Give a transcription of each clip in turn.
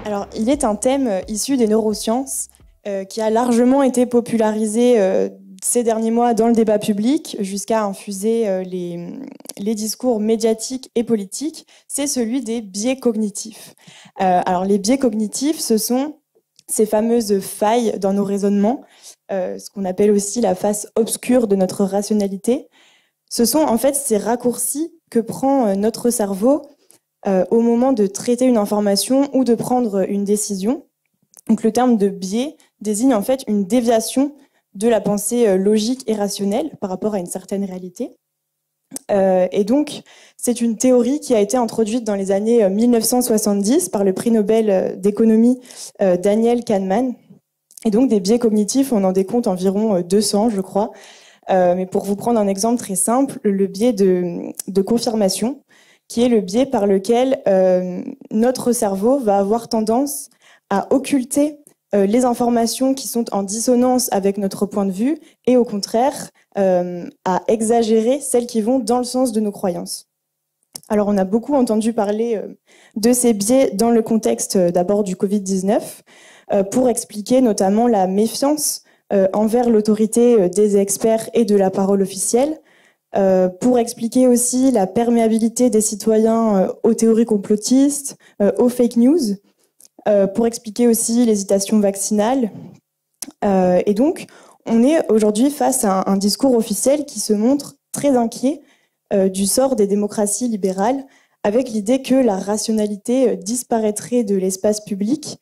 Alors, il est un thème issu des neurosciences qui a largement été popularisé ces derniers mois dans le débat public jusqu'à infuser les discours médiatiques et politiques. C'est celui des biais cognitifs. Alors, les biais cognitifs, ce sont ces fameuses failles dans nos raisonnements, ce qu'on appelle aussi la face obscure de notre rationalité. Ce sont en fait ces raccourcis que prend notre cerveau au moment de traiter une information ou de prendre une décision. Donc le terme de biais désigne en fait une déviation de la pensée logique et rationnelle par rapport à une certaine réalité. Et donc, c'est une théorie qui a été introduite dans les années 1970 par le prix Nobel d'économie Daniel Kahneman. Et donc, des biais cognitifs, on en décompte environ 200, je crois. Mais pour vous prendre un exemple très simple, le biais de confirmation, qui est le biais par lequel notre cerveau va avoir tendance à occulter les informations qui sont en dissonance avec notre point de vue et au contraire à exagérer celles qui vont dans le sens de nos croyances. Alors on a beaucoup entendu parler de ces biais dans le contexte d'abord du Covid-19 pour expliquer notamment la méfiance envers l'autorité des experts et de la parole officielle, pour expliquer aussi la perméabilité des citoyens aux théories complotistes, aux fake news, pour expliquer aussi l'hésitation vaccinale. Et donc, on est aujourd'hui face à un discours officiel qui se montre très inquiet du sort des démocraties libérales, avec l'idée que la rationalité disparaîtrait de l'espace public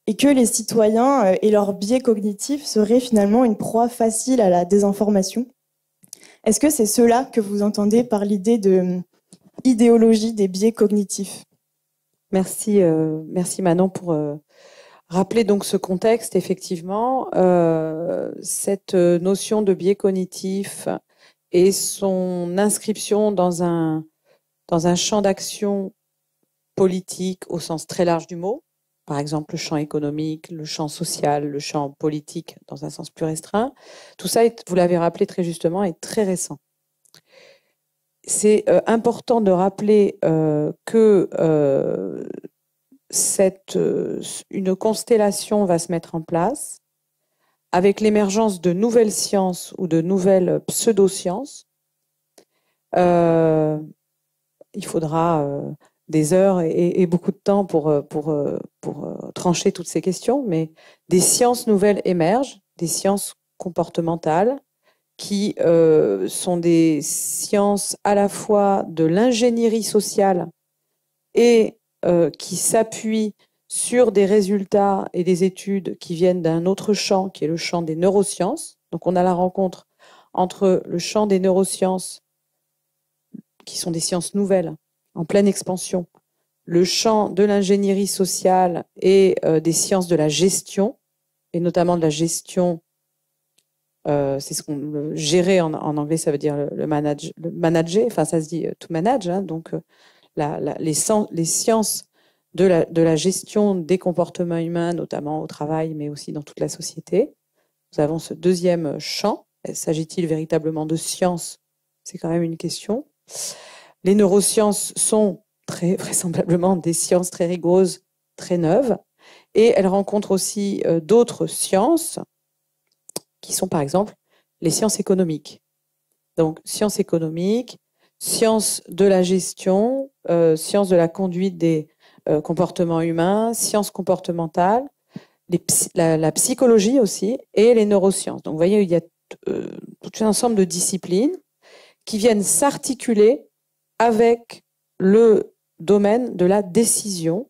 et que les citoyens et leurs biais cognitifs seraient finalement une proie facile à la désinformation. Est-ce que c'est cela que vous entendez par l'idée de idéologie des biais cognitifs? Merci, merci Manon pour rappeler donc ce contexte. Effectivement, cette notion de biais cognitif et son inscription dans un champ d'action politique au sens très large du mot, par exemple le champ économique, le champ social, le champ politique dans un sens plus restreint, tout ça, vous l'avez rappelé très justement, est très récent. C'est important de rappeler que une constellation va se mettre en place avec l'émergence de nouvelles sciences ou de nouvelles pseudo-sciences. Il faudra des heures et beaucoup de temps pour trancher toutes ces questions, mais des sciences nouvelles émergent, des sciences comportementales, qui sont des sciences à la fois de l'ingénierie sociale et qui s'appuient sur des résultats et des études qui viennent d'un autre champ, qui est le champ des neurosciences. Donc on a la rencontre entre le champ des neurosciences, qui sont des sciences nouvelles, en pleine expansion, le champ de l'ingénierie sociale et des sciences de la gestion, et notamment de la gestion. C'est ce qu'on gérer en anglais, ça veut dire le manager, enfin ça se dit to manage, hein, donc les sciences de la gestion des comportements humains, notamment au travail, mais aussi dans toute la société. Nous avons ce deuxième champ. S'agit-il véritablement de sciences? C'est quand même une question. Les neurosciences sont très vraisemblablement des sciences très rigoureuses, très neuves, et elles rencontrent aussi d'autres sciences qui sont par exemple les sciences économiques. Donc, sciences économiques, sciences de la gestion, sciences de la conduite des comportements humains, sciences comportementales, la psychologie aussi, et les neurosciences. Donc, vous voyez, il y a tout un ensemble de disciplines qui viennent s'articuler avec le domaine de la décision,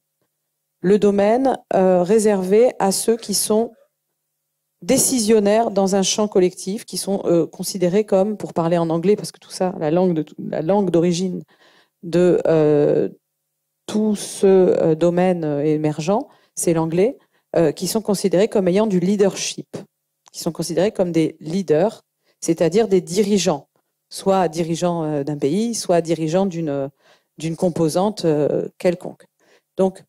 le domaine réservé à ceux qui sont décisionnaires dans un champ collectif, qui sont considérés comme, pour parler en anglais, parce que tout ça, la langue d'origine de tout ce domaine émergent, c'est l'anglais, qui sont considérés comme ayant du leadership, qui sont considérés comme des leaders, c'est-à-dire des dirigeants, soit dirigeants d'un pays, soit dirigeants d'une composante quelconque. Donc,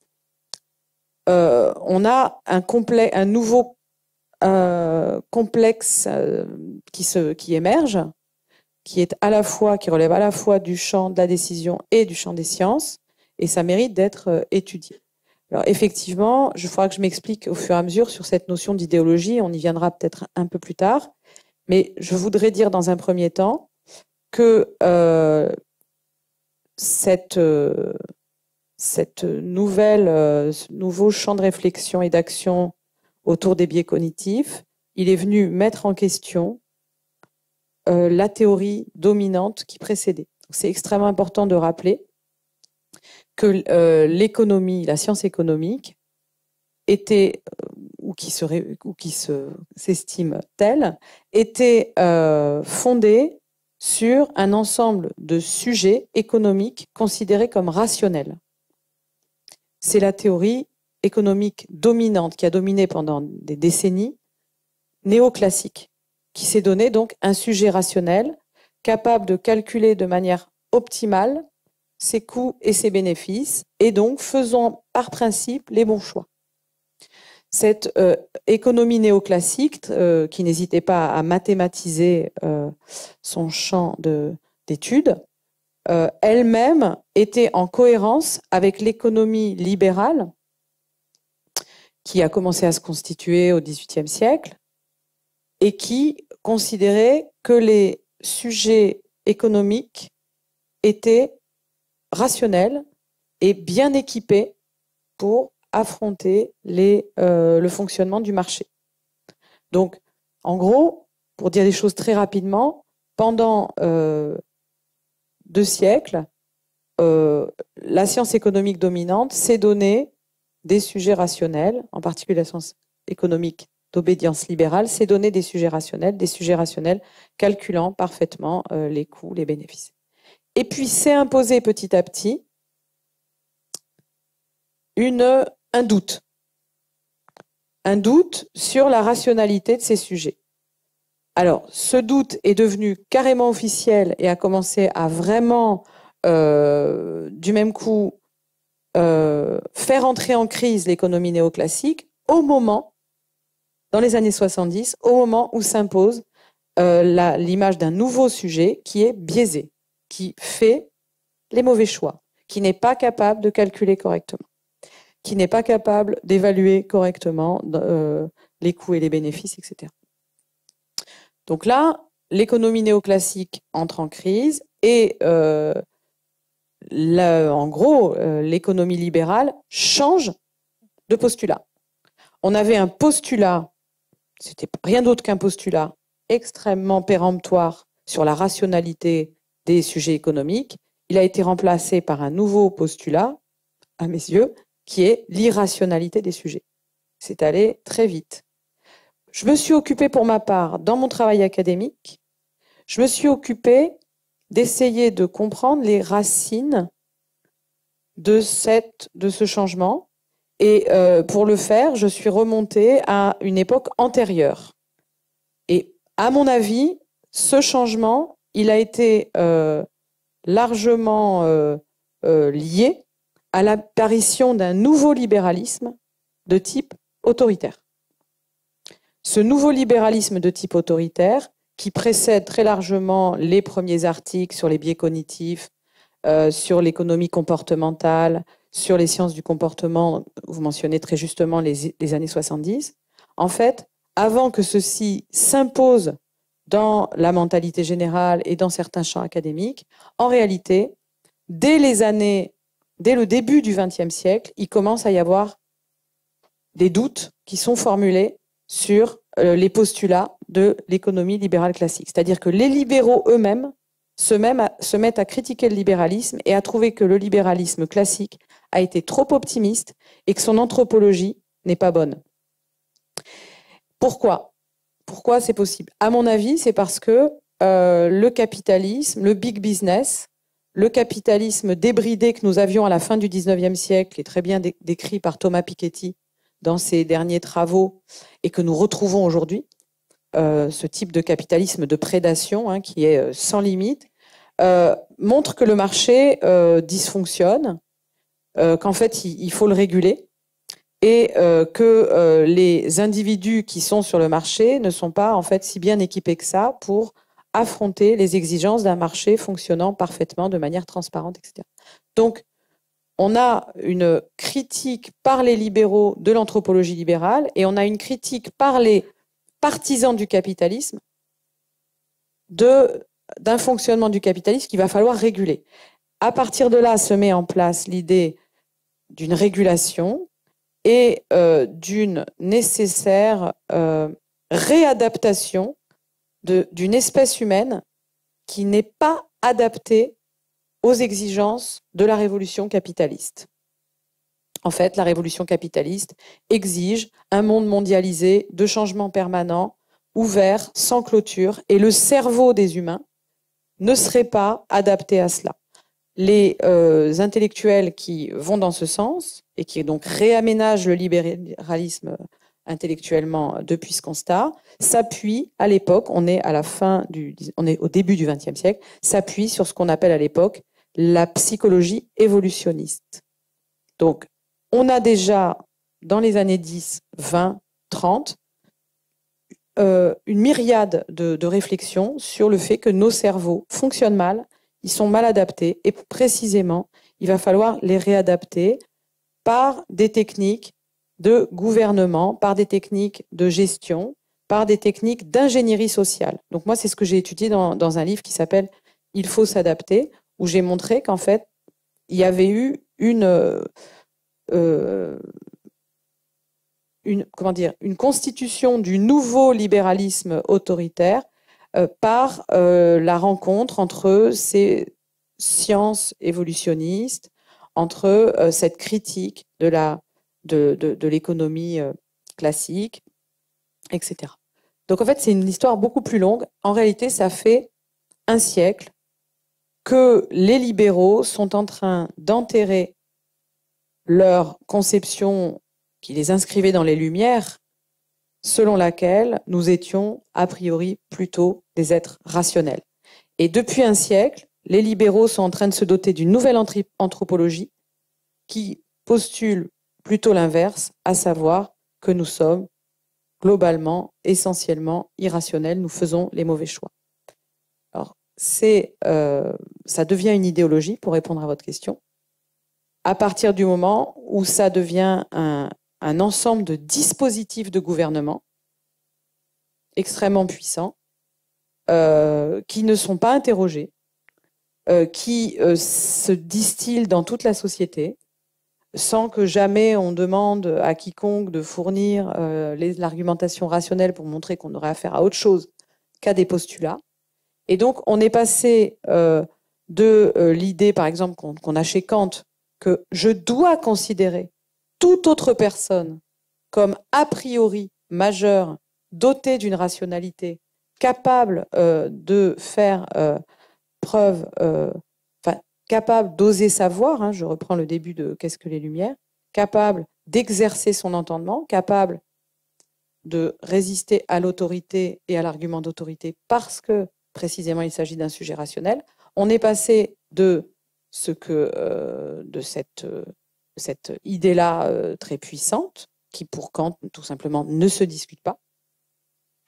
on a un nouveau complexe qui émerge, qui relève à la fois du champ de la décision et du champ des sciences, et ça mérite d'être étudié. Alors effectivement, il faudra que je m'explique au fur et à mesure sur cette notion d'idéologie, on y viendra peut-être un peu plus tard, mais je voudrais dire dans un premier temps que ce nouveau champ de réflexion et d'action autour des biais cognitifs, il est venu mettre en question la théorie dominante qui précédait. C'est extrêmement important de rappeler que l'économie, la science économique, était, ou qui s'estime telle, était fondée sur un ensemble de sujets économiques considérés comme rationnels. C'est la théorie économique dominante qui a dominé pendant des décennies, néoclassique, qui s'est donné donc un sujet rationnel capable de calculer de manière optimale ses coûts et ses bénéfices, et donc faisant par principe les bons choix. Cette économie néoclassique, qui n'hésitait pas à mathématiser son champ d'études, elle-même était en cohérence avec l'économie libérale qui a commencé à se constituer au XVIIIe siècle et qui considérait que les sujets économiques étaient rationnels et bien équipés pour affronter le fonctionnement du marché. Donc, en gros, pour dire des choses très rapidement, pendant 2 siècles, la science économique dominante s'est donné des sujets rationnels, en particulier la science économique d'obédience libérale, s'est donné des sujets rationnels calculant parfaitement les coûts, les bénéfices. Et puis s'est imposé petit à petit un doute sur la rationalité de ces sujets. Alors, ce doute est devenu carrément officiel et a commencé à vraiment, du même coup, faire entrer en crise l'économie néoclassique dans les années 70, au moment où s'impose l'image d'un nouveau sujet qui est biaisé, qui fait les mauvais choix, qui n'est pas capable de calculer correctement, qui n'est pas capable d'évaluer correctement les coûts et les bénéfices, etc. Donc là, l'économie néoclassique entre en crise et en gros, l'économie libérale change de postulat. On avait un postulat, c'était rien d'autre qu'un postulat extrêmement péremptoire sur la rationalité des sujets économiques. Il a été remplacé par un nouveau postulat, à mes yeux, qui est l'irrationalité des sujets. C'est allé très vite. Je me suis occupée pour ma part, dans mon travail académique, je me suis occupée d'essayer de comprendre les racines de ce changement. Et pour le faire, je suis remontée à une époque antérieure. Et à mon avis, ce changement, il a été largement lié à l'apparition d'un nouveau libéralisme de type autoritaire. Ce nouveau libéralisme de type autoritaire, qui précède très largement les premiers articles sur les biais cognitifs, sur l'économie comportementale, sur les sciences du comportement, vous mentionnez très justement les années 70. En fait, avant que ceci s'impose dans la mentalité générale et dans certains champs académiques, en réalité, dès le début du XXe siècle, il commence à y avoir des doutes qui sont formulés sur les postulats de l'économie libérale classique. C'est-à-dire que les libéraux eux-mêmes se mettent à critiquer le libéralisme et à trouver que le libéralisme classique a été trop optimiste et que son anthropologie n'est pas bonne. Pourquoi c'est possible? À mon avis, c'est parce que le capitalisme, le big business, le capitalisme débridé que nous avions à la fin du XIXe siècle, est très bien décrit par Thomas Piketty dans ses derniers travaux et que nous retrouvons aujourd'hui, ce type de capitalisme de prédation qui est sans limite, montre que le marché dysfonctionne, qu'en fait il faut le réguler et que les individus qui sont sur le marché ne sont pas en fait si bien équipés que ça pour affronter les exigences d'un marché fonctionnant parfaitement de manière transparente, etc. Donc on a une critique par les libéraux de l'anthropologie libérale et on a une critique par les partisans du capitalisme d'un fonctionnement du capitalisme qu'il va falloir réguler. À partir de là se met en place l'idée d'une régulation et d'une nécessaire réadaptation d'une espèce humaine qui n'est pas adaptée aux exigences de la révolution capitaliste. En fait, la révolution capitaliste exige un monde mondialisé, de changements permanents, ouvert, sans clôture, et le cerveau des humains ne serait pas adapté à cela. Les intellectuels qui vont dans ce sens et qui donc réaménagent le libéralisme intellectuellement depuis ce constat, s'appuient à l'époque, on est au début du XXe siècle, s'appuient sur ce qu'on appelle à l'époque la psychologie évolutionniste. Donc, on a déjà, dans les années 10, 20, 30, une myriade de réflexions sur le fait que nos cerveaux fonctionnent mal, ils sont mal adaptés, et précisément, il va falloir les réadapter par des techniques de gouvernement, par des techniques de gestion, par des techniques d'ingénierie sociale. Donc moi, c'est ce que j'ai étudié dans un livre qui s'appelle « Il faut s'adapter », où j'ai montré qu'en fait, il y avait eu une constitution du nouveau libéralisme autoritaire par la rencontre entre ces sciences évolutionnistes, entre cette critique de l'économie classique, etc. Donc en fait, c'est une histoire beaucoup plus longue. En réalité, ça fait un siècle que les libéraux sont en train d'enterrer leur conception qui les inscrivait dans les Lumières, selon laquelle nous étions a priori plutôt des êtres rationnels. Et depuis un siècle, les libéraux sont en train de se doter d'une nouvelle anthropologie qui postule plutôt l'inverse, à savoir que nous sommes globalement, essentiellement irrationnels, nous faisons les mauvais choix. Alors, ça devient une idéologie, pour répondre à votre question, à partir du moment où ça devient un ensemble de dispositifs de gouvernement extrêmement puissants, qui ne sont pas interrogés, qui se distillent dans toute la société, sans que jamais on demande à quiconque de fournir l'argumentation rationnelle pour montrer qu'on aurait affaire à autre chose qu'à des postulats. Et donc, on est passé de l'idée, par exemple, qu'on a chez Kant, que je dois considérer toute autre personne comme a priori majeure, dotée d'une rationalité, capable de faire preuve, capable d'oser savoir, hein, je reprends le début de Qu'est-ce que les Lumières, capable d'exercer son entendement, capable de résister à l'autorité et à l'argument d'autorité parce que précisément il s'agit d'un sujet rationnel. On est passé de cette idée-là très puissante, qui pour Kant tout simplement ne se discute pas.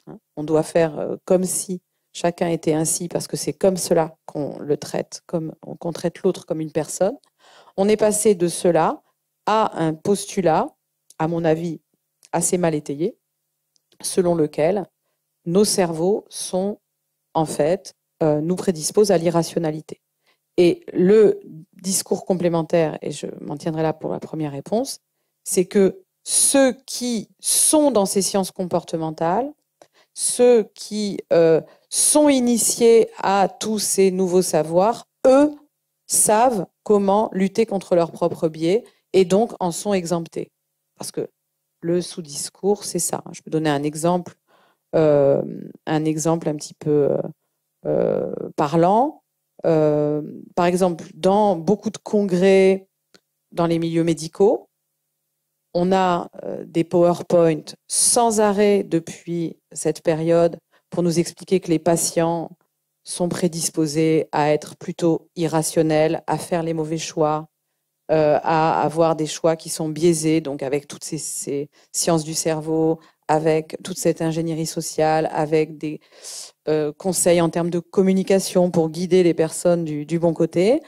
Hein, on doit faire comme si chacun était ainsi, parce que c'est comme cela qu'on le traite, qu'on traite l'autre comme une personne. On est passé de cela à un postulat, à mon avis, assez mal étayé, selon lequel nos cerveaux sont, en fait, nous prédisposent à l'irrationalité. Et le discours complémentaire, et je m'en tiendrai là pour la première réponse, c'est que ceux qui sont dans ces sciences comportementales, ceux qui sont initiés à tous ces nouveaux savoirs, eux savent comment lutter contre leurs propres biais et donc en sont exemptés. Parce que le sous-discours, c'est ça. Je peux donner un exemple un petit peu parlant. Par exemple, dans beaucoup de congrès dans les milieux médicaux, on a des PowerPoint sans arrêt depuis cette période pour nous expliquer que les patients sont prédisposés à être plutôt irrationnels, à faire les mauvais choix, à avoir des choix qui sont biaisés, donc avec toutes ces sciences du cerveau, avec toute cette ingénierie sociale, avec des conseils en termes de communication pour guider les personnes du bon côté.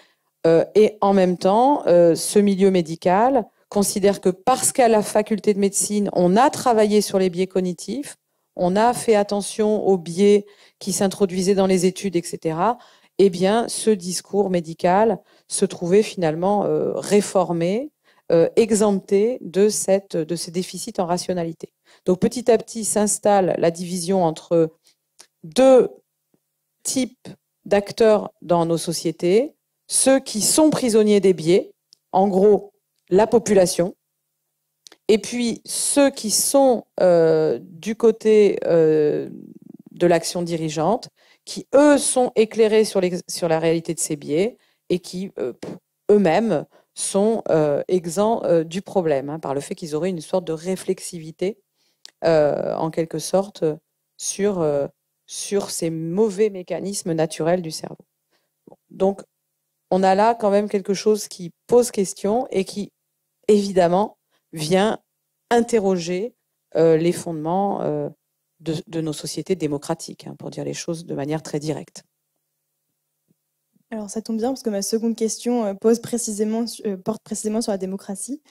Et en même temps, ce milieu médical considère que parce qu'à la faculté de médecine, on a travaillé sur les biais cognitifs, on a fait attention aux biais qui s'introduisaient dans les études, etc., eh bien, ce discours médical se trouvait finalement réformé, exempté de ces déficits en rationalité. Donc, petit à petit s'installe la division entre deux types d'acteurs dans nos sociétés, ceux qui sont prisonniers des biais, en gros la population, et puis ceux qui sont du côté de l'action dirigeante, qui eux sont éclairés sur la réalité de ces biais et qui eux-mêmes sont exempts du problème, hein, par le fait qu'ils auraient une sorte de réflexivité en quelque sorte sur ces mauvais mécanismes naturels du cerveau. Donc, on a là quand même quelque chose qui pose question et qui, évidemment, vient interroger les fondements de nos sociétés démocratiques, hein, pour dire les choses de manière très directe. Alors ça tombe bien parce que ma seconde question porte précisément sur la démocratie,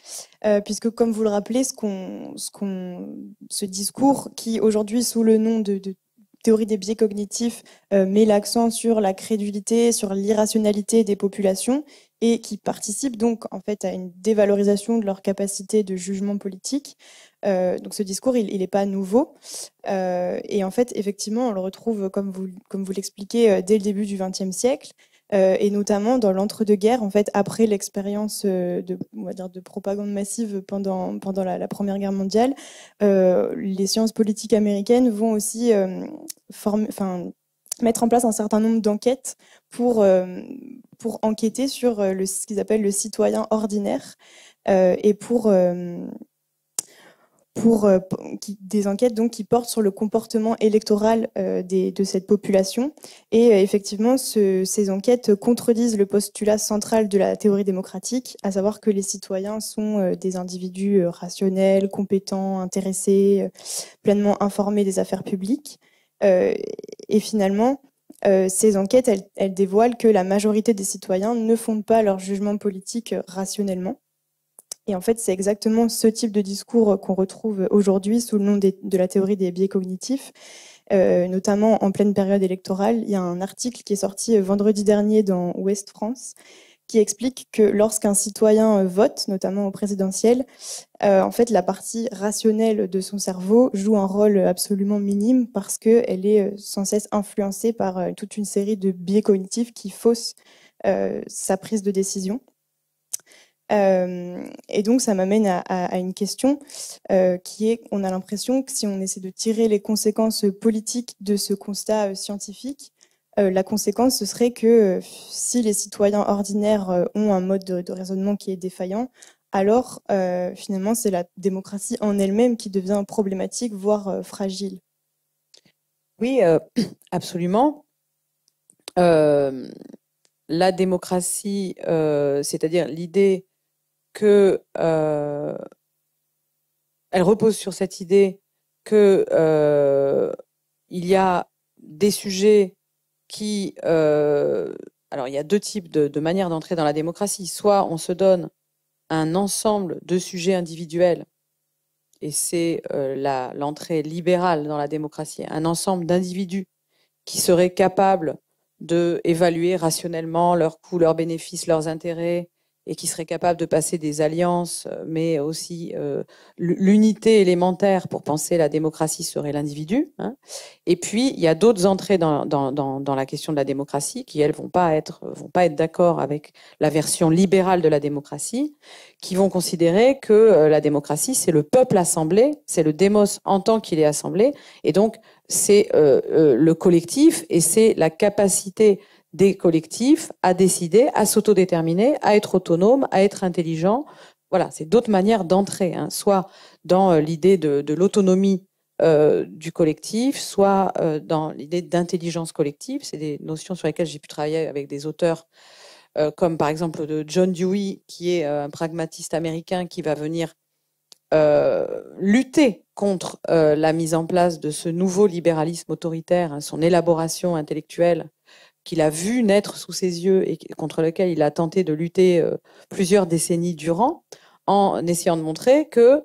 puisque comme vous le rappelez, ce discours qui aujourd'hui sous le nom de théorie des biais cognitifs met l'accent sur la crédulité, sur l'irrationalité des populations et qui participe donc en fait à une dévalorisation de leur capacité de jugement politique. Donc ce discours, il n'est pas nouveau. Et en fait, effectivement, on le retrouve, comme vous l'expliquez, dès le début du XXe siècle. Et notamment dans l'entre-deux-guerres, en fait, après l'expérience de propagande massive pendant la Première Guerre mondiale, les sciences politiques américaines vont aussi mettre en place un certain nombre d'enquêtes pour enquêter sur ce qu'ils appellent le citoyen ordinaire et pour des enquêtes donc qui portent sur le comportement électoral de cette population. Et effectivement, ces enquêtes contredisent le postulat central de la théorie démocratique, à savoir que les citoyens sont des individus rationnels, compétents, intéressés, pleinement informés des affaires publiques. Et finalement, ces enquêtes, elles dévoilent que la majorité des citoyens ne fondent pas leur jugement politique rationnellement. Et en fait, c'est exactement ce type de discours qu'on retrouve aujourd'hui sous le nom de la théorie des biais cognitifs, notamment en pleine période électorale. Il y a un article qui est sorti vendredi dernier dans Ouest France qui explique que lorsqu'un citoyen vote, notamment au présidentiel, en fait, la partie rationnelle de son cerveau joue un rôle absolument minime parce qu'elle est sans cesse influencée par toute une série de biais cognitifs qui faussent sa prise de décision. Et donc, ça m'amène à une question qui est, on a l'impression que si on essaie de tirer les conséquences politiques de ce constat scientifique, la conséquence, ce serait que si les citoyens ordinaires ont un mode de raisonnement qui est défaillant, alors finalement, c'est la démocratie en elle-même qui devient problématique, voire fragile. Oui, absolument. La démocratie, c'est-à-dire l'idée que elle repose sur cette idée que il y a des sujets qui alors il y a deux types de manières d'entrer dans la démocratie. Soit on se donne un ensemble de sujets individuels, et c'est l'entrée libérale dans la démocratie, un ensemble d'individus qui seraient capables d'évaluer rationnellement leurs coûts, leurs bénéfices, leurs intérêts, et qui seraient capables de passer des alliances, mais aussi l'unité élémentaire pour penser la démocratie serait l'individu. Hein. Et puis, il y a d'autres entrées dans la question de la démocratie qui, elles, vont pas être d'accord avec la version libérale de la démocratie, qui vont considérer que la démocratie, c'est le peuple assemblé, c'est le démos en tant qu'il est assemblé, et donc c'est le collectif et c'est la capacité des collectifs à décider, à s'autodéterminer, à être autonome, à être intelligent. Voilà, c'est d'autres manières d'entrer, hein, soit dans l'idée de l'autonomie du collectif, soit dans l'idée d'intelligence collective. C'est des notions sur lesquelles j'ai pu travailler avec des auteurs comme par exemple de John Dewey, qui est un pragmatiste américain qui va venir lutter contre la mise en place de ce nouveau libéralisme autoritaire, hein, son élaboration intellectuelle qu'il a vu naître sous ses yeux et contre lequel il a tenté de lutter plusieurs décennies durant, en essayant de montrer que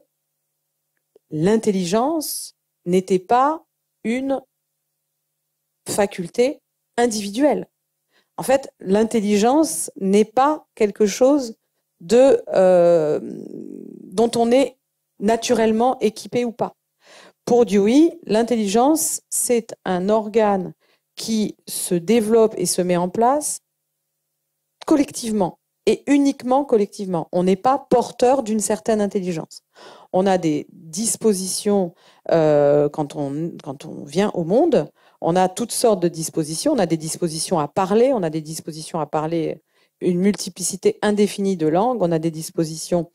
l'intelligence n'était pas une faculté individuelle. En fait, l'intelligence n'est pas quelque chose dont on est naturellement équipé ou pas. Pour Dewey, l'intelligence, c'est un organe qui se développe et se met en place collectivement et uniquement collectivement. On n'est pas porteur d'une certaine intelligence. On a des dispositions quand on vient au monde. On a toutes sortes de dispositions. On a des dispositions à parler. On a des dispositions à parler une multiplicité indéfinie de langues. On a des dispositions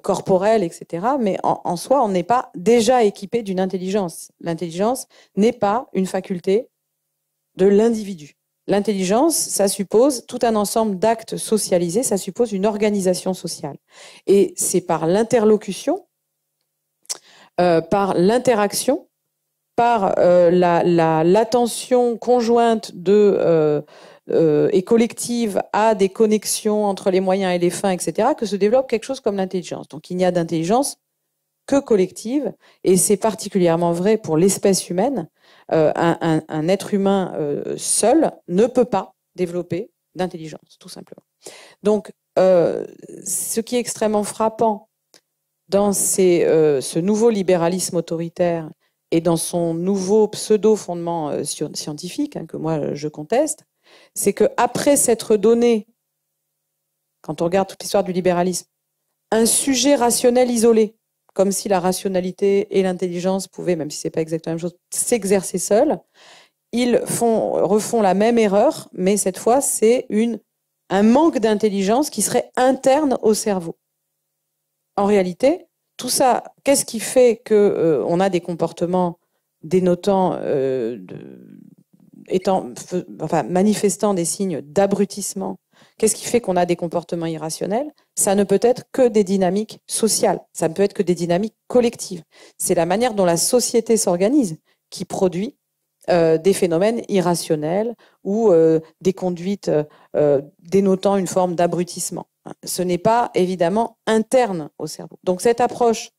corporelles, etc. Mais en soi, on n'est pas déjà équipé d'une intelligence. L'intelligence n'est pas une faculté de l'individu. L'intelligence, ça suppose tout un ensemble d'actes socialisés, ça suppose une organisation sociale. Et c'est par l'interlocution, par l'interaction, par l'attention conjointe et collective à des connexions entre les moyens et les fins, etc., que se développe quelque chose comme l'intelligence. Donc il n'y a d'intelligence que collective, et c'est particulièrement vrai pour l'espèce humaine. Un être humain seul ne peut pas développer d'intelligence, tout simplement. Donc, ce qui est extrêmement frappant dans ce nouveau libéralisme autoritaire et dans son nouveau pseudo-fondement scientifique, que moi je conteste, c'est qu'après s'être donné, quand on regarde toute l'histoire du libéralisme, un sujet rationnel isolé, comme si la rationalité et l'intelligence pouvaient, même si ce n'est pas exactement la même chose, s'exercer seuls, ils refont la même erreur, mais cette fois, c'est un manque d'intelligence qui serait interne au cerveau. En réalité, tout ça, qu'est-ce qui fait qu'on a des comportements dénotant, manifestant des signes d'abrutissement? Qu'est-ce qui fait qu'on a des comportements irrationnels? Ça ne peut être que des dynamiques sociales, ça ne peut être que des dynamiques collectives. C'est la manière dont la société s'organise qui produit des phénomènes irrationnels ou des conduites dénotant une forme d'abrutissement. Ce n'est pas évidemment interne au cerveau. Donc cette approche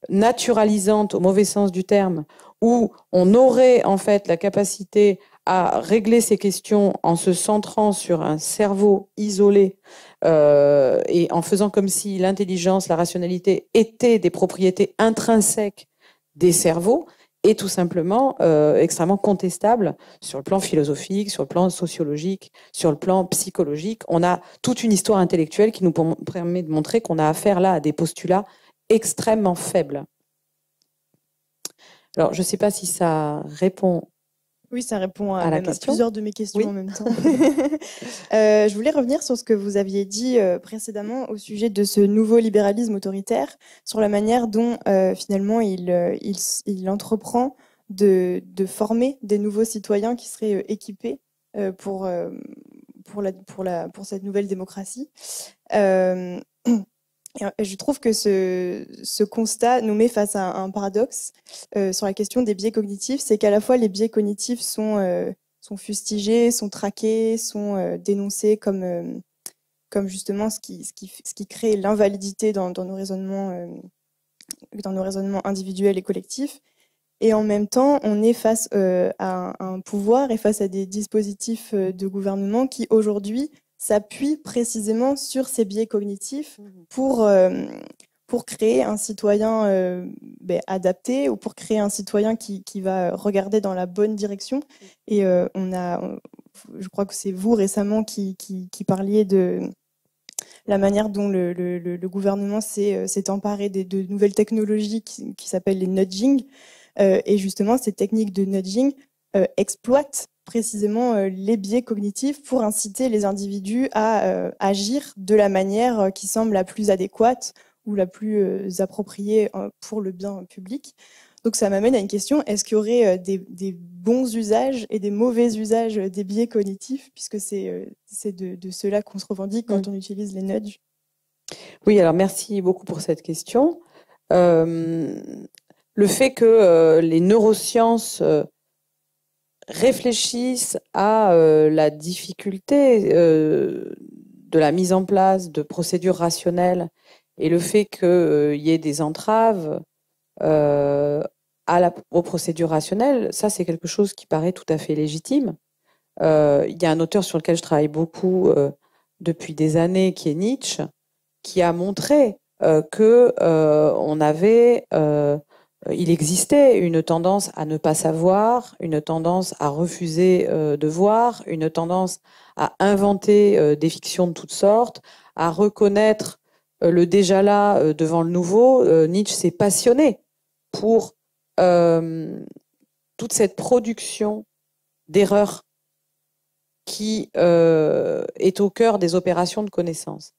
naturalisante au mauvais sens du terme, où on aurait en fait la capacité à régler ces questions en se centrant sur un cerveau isolé et en faisant comme si l'intelligence, la rationalité étaient des propriétés intrinsèques des cerveaux, est tout simplement extrêmement contestable sur le plan philosophique, sur le plan sociologique, sur le plan psychologique. On a toute une histoire intellectuelle qui nous permet de montrer qu'on a affaire là à des postulats extrêmement faibles. Alors, je ne sais pas si ça répond. Oui, ça répond à plusieurs de mes questions en même temps. Je voulais revenir sur ce que vous aviez dit précédemment au sujet de ce nouveau libéralisme autoritaire, sur la manière dont finalement il entreprend de former des nouveaux citoyens qui seraient équipés pour cette nouvelle démocratie. Et je trouve que ce constat nous met face à un paradoxe sur la question des biais cognitifs. C'est qu'à la fois les biais cognitifs sont fustigés, sont traqués, sont dénoncés comme justement ce qui crée l'invalidité dans nos raisonnements individuels et collectifs. Et en même temps, on est face à un pouvoir et face à des dispositifs de gouvernement qui aujourd'hui s'appuie précisément sur ces biais cognitifs pour créer un citoyen adapté ou pour créer un citoyen qui va regarder dans la bonne direction. Et je crois que c'est vous récemment qui parliez de la manière dont le gouvernement s'est emparé de nouvelles technologies qui s'appellent les nudging. Et justement, ces techniques de nudging exploitent précisément les biais cognitifs pour inciter les individus à agir de la manière qui semble la plus adéquate ou la plus appropriée pour le bien public. Donc ça m'amène à une question, est-ce qu'il y aurait des bons usages et des mauvais usages des biais cognitifs, puisque c'est de cela qu'on se revendique quand on utilise les nudges? Oui, alors merci beaucoup pour cette question. Le fait que les neurosciences réfléchissent à la difficulté de la mise en place de procédures rationnelles et le fait qu'il y ait des entraves aux procédures rationnelles, ça c'est quelque chose qui paraît tout à fait légitime. Il y a un auteur sur lequel je travaille beaucoup depuis des années, qui est Nietzsche, qui a montré il existait une tendance à ne pas savoir, une tendance à refuser de voir, une tendance à inventer des fictions de toutes sortes, à reconnaître le déjà là devant le nouveau. Nietzsche s'est passionné pour toute cette production d'erreurs qui est au cœur des opérations de connaissance.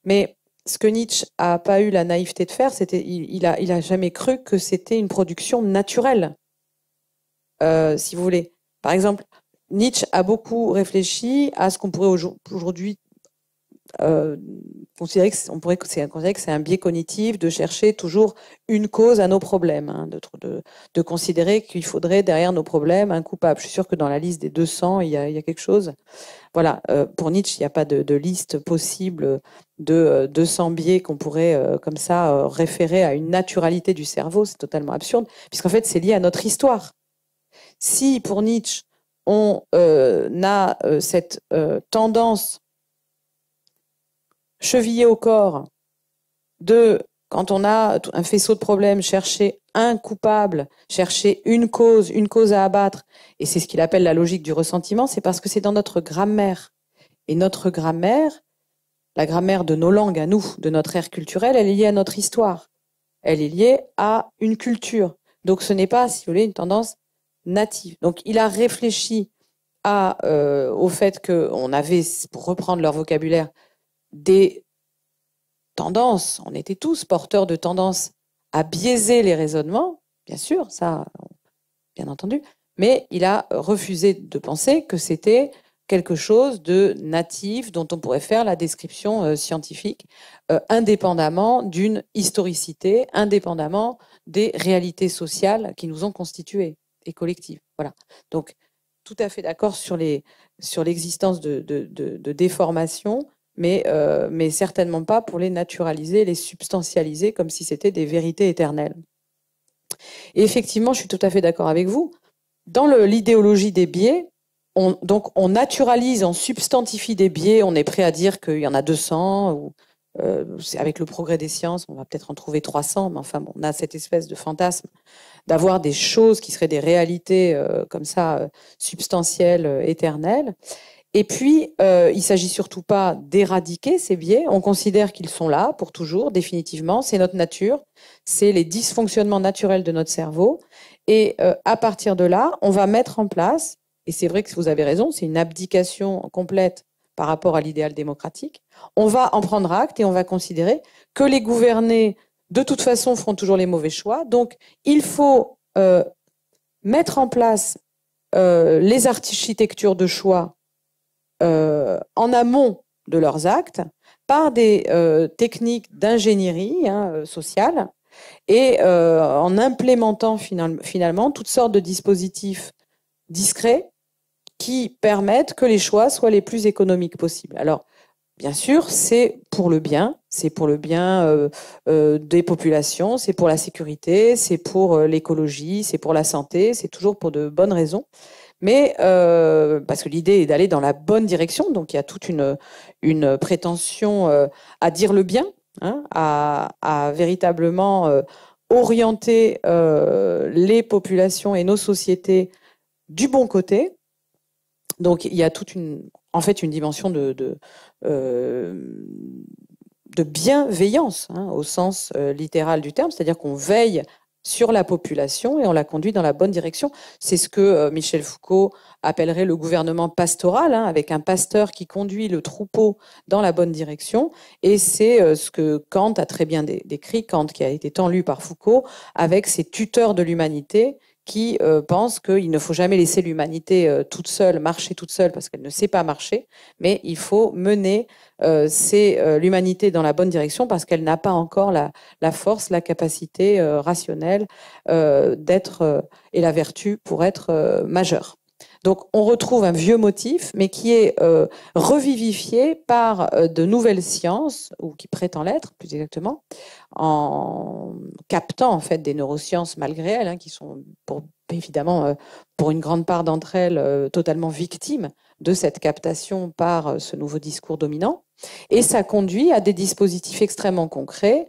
Mais ce que Nietzsche n'a pas eu la naïveté de faire, c'était il a jamais cru que c'était une production naturelle, si vous voulez. Par exemple, Nietzsche a beaucoup réfléchi à ce qu'on pourrait aujourd'hui considérer que c'est un biais cognitif de chercher toujours une cause à nos problèmes, hein, de considérer qu'il faudrait derrière nos problèmes un coupable. Je suis sûre que dans la liste des 200, il y a quelque chose. Voilà, pour Nietzsche, il n'y a pas de liste possible de 200 biais qu'on pourrait comme ça référer à une naturalité du cerveau. C'est totalement absurde, puisqu'en fait, c'est lié à notre histoire. Si pour Nietzsche, on a cette tendance chevillée au corps de, quand on a un faisceau de problèmes, chercher un coupable, chercher une cause à abattre, et c'est ce qu'il appelle la logique du ressentiment, c'est parce que c'est dans notre grammaire. Et notre grammaire, la grammaire de nos langues à nous, de notre ère culturelle, elle est liée à notre histoire. Elle est liée à une culture. Donc ce n'est pas, si vous voulez, une tendance native. Donc il a réfléchi au fait qu'on avait, pour reprendre leur vocabulaire, des tendances, on était tous porteurs de tendances à biaiser les raisonnements, bien sûr, ça, bien entendu, mais il a refusé de penser que c'était quelque chose de natif dont on pourrait faire la description scientifique, indépendamment d'une historicité, indépendamment des réalités sociales qui nous ont constituées et collectives. Voilà. Donc, tout à fait d'accord sur l'existence de déformations, mais certainement pas pour les naturaliser, les substantialiser comme si c'était des vérités éternelles. Et effectivement, je suis tout à fait d'accord avec vous. Dans l'idéologie des biais, on naturalise, on substantifie des biais, on est prêt à dire qu'il y en a 200, ou avec le progrès des sciences, on va peut-être en trouver 300, mais enfin, on a cette espèce de fantasme d'avoir des choses qui seraient des réalités comme ça, substantielles, éternelles. Et puis, il ne s'agit surtout pas d'éradiquer ces biais. On considère qu'ils sont là pour toujours, définitivement. C'est notre nature, c'est les dysfonctionnements naturels de notre cerveau. Et à partir de là, on va mettre en place, et c'est vrai que vous avez raison, c'est une abdication complète par rapport à l'idéal démocratique. On va en prendre acte et on va considérer que les gouvernés, de toute façon, feront toujours les mauvais choix. Donc, il faut mettre en place les architectures de choix en amont de leurs actes par des techniques d'ingénierie sociale et en implémentant finalement toutes sortes de dispositifs discrets qui permettent que les choix soient les plus économiques possibles. Alors, bien sûr, c'est pour le bien des populations, c'est pour la sécurité, c'est pour l'écologie, c'est pour la santé, c'est toujours pour de bonnes raisons. Mais parce que l'idée est d'aller dans la bonne direction, donc il y a toute une prétention à dire le bien, à véritablement orienter les populations et nos sociétés du bon côté. Donc il y a en fait une dimension de bienveillance, au sens littéral du terme, c'est-à-dire qu'on veille sur la population et on la conduit dans la bonne direction. C'est ce que Michel Foucault appellerait le gouvernement pastoral, avec un pasteur qui conduit le troupeau dans la bonne direction. Et c'est ce que Kant a très bien décrit, Kant qui a été tant lu par Foucault, avec ses tuteurs de l'humanité qui pensent qu'il ne faut jamais laisser l'humanité toute seule, marcher toute seule, parce qu'elle ne sait pas marcher, mais il faut mener l'humanité dans la bonne direction parce qu'elle n'a pas encore la force, la capacité rationnelle d'être et la vertu pour être majeure. Donc, on retrouve un vieux motif, mais qui est revivifié par de nouvelles sciences, ou qui prétend l'être, plus exactement, en captant en fait des neurosciences malgré elles, hein, qui sont évidemment, pour une grande part d'entre elles, totalement victimes de cette captation par ce nouveau discours dominant. Et ça conduit à des dispositifs extrêmement concrets,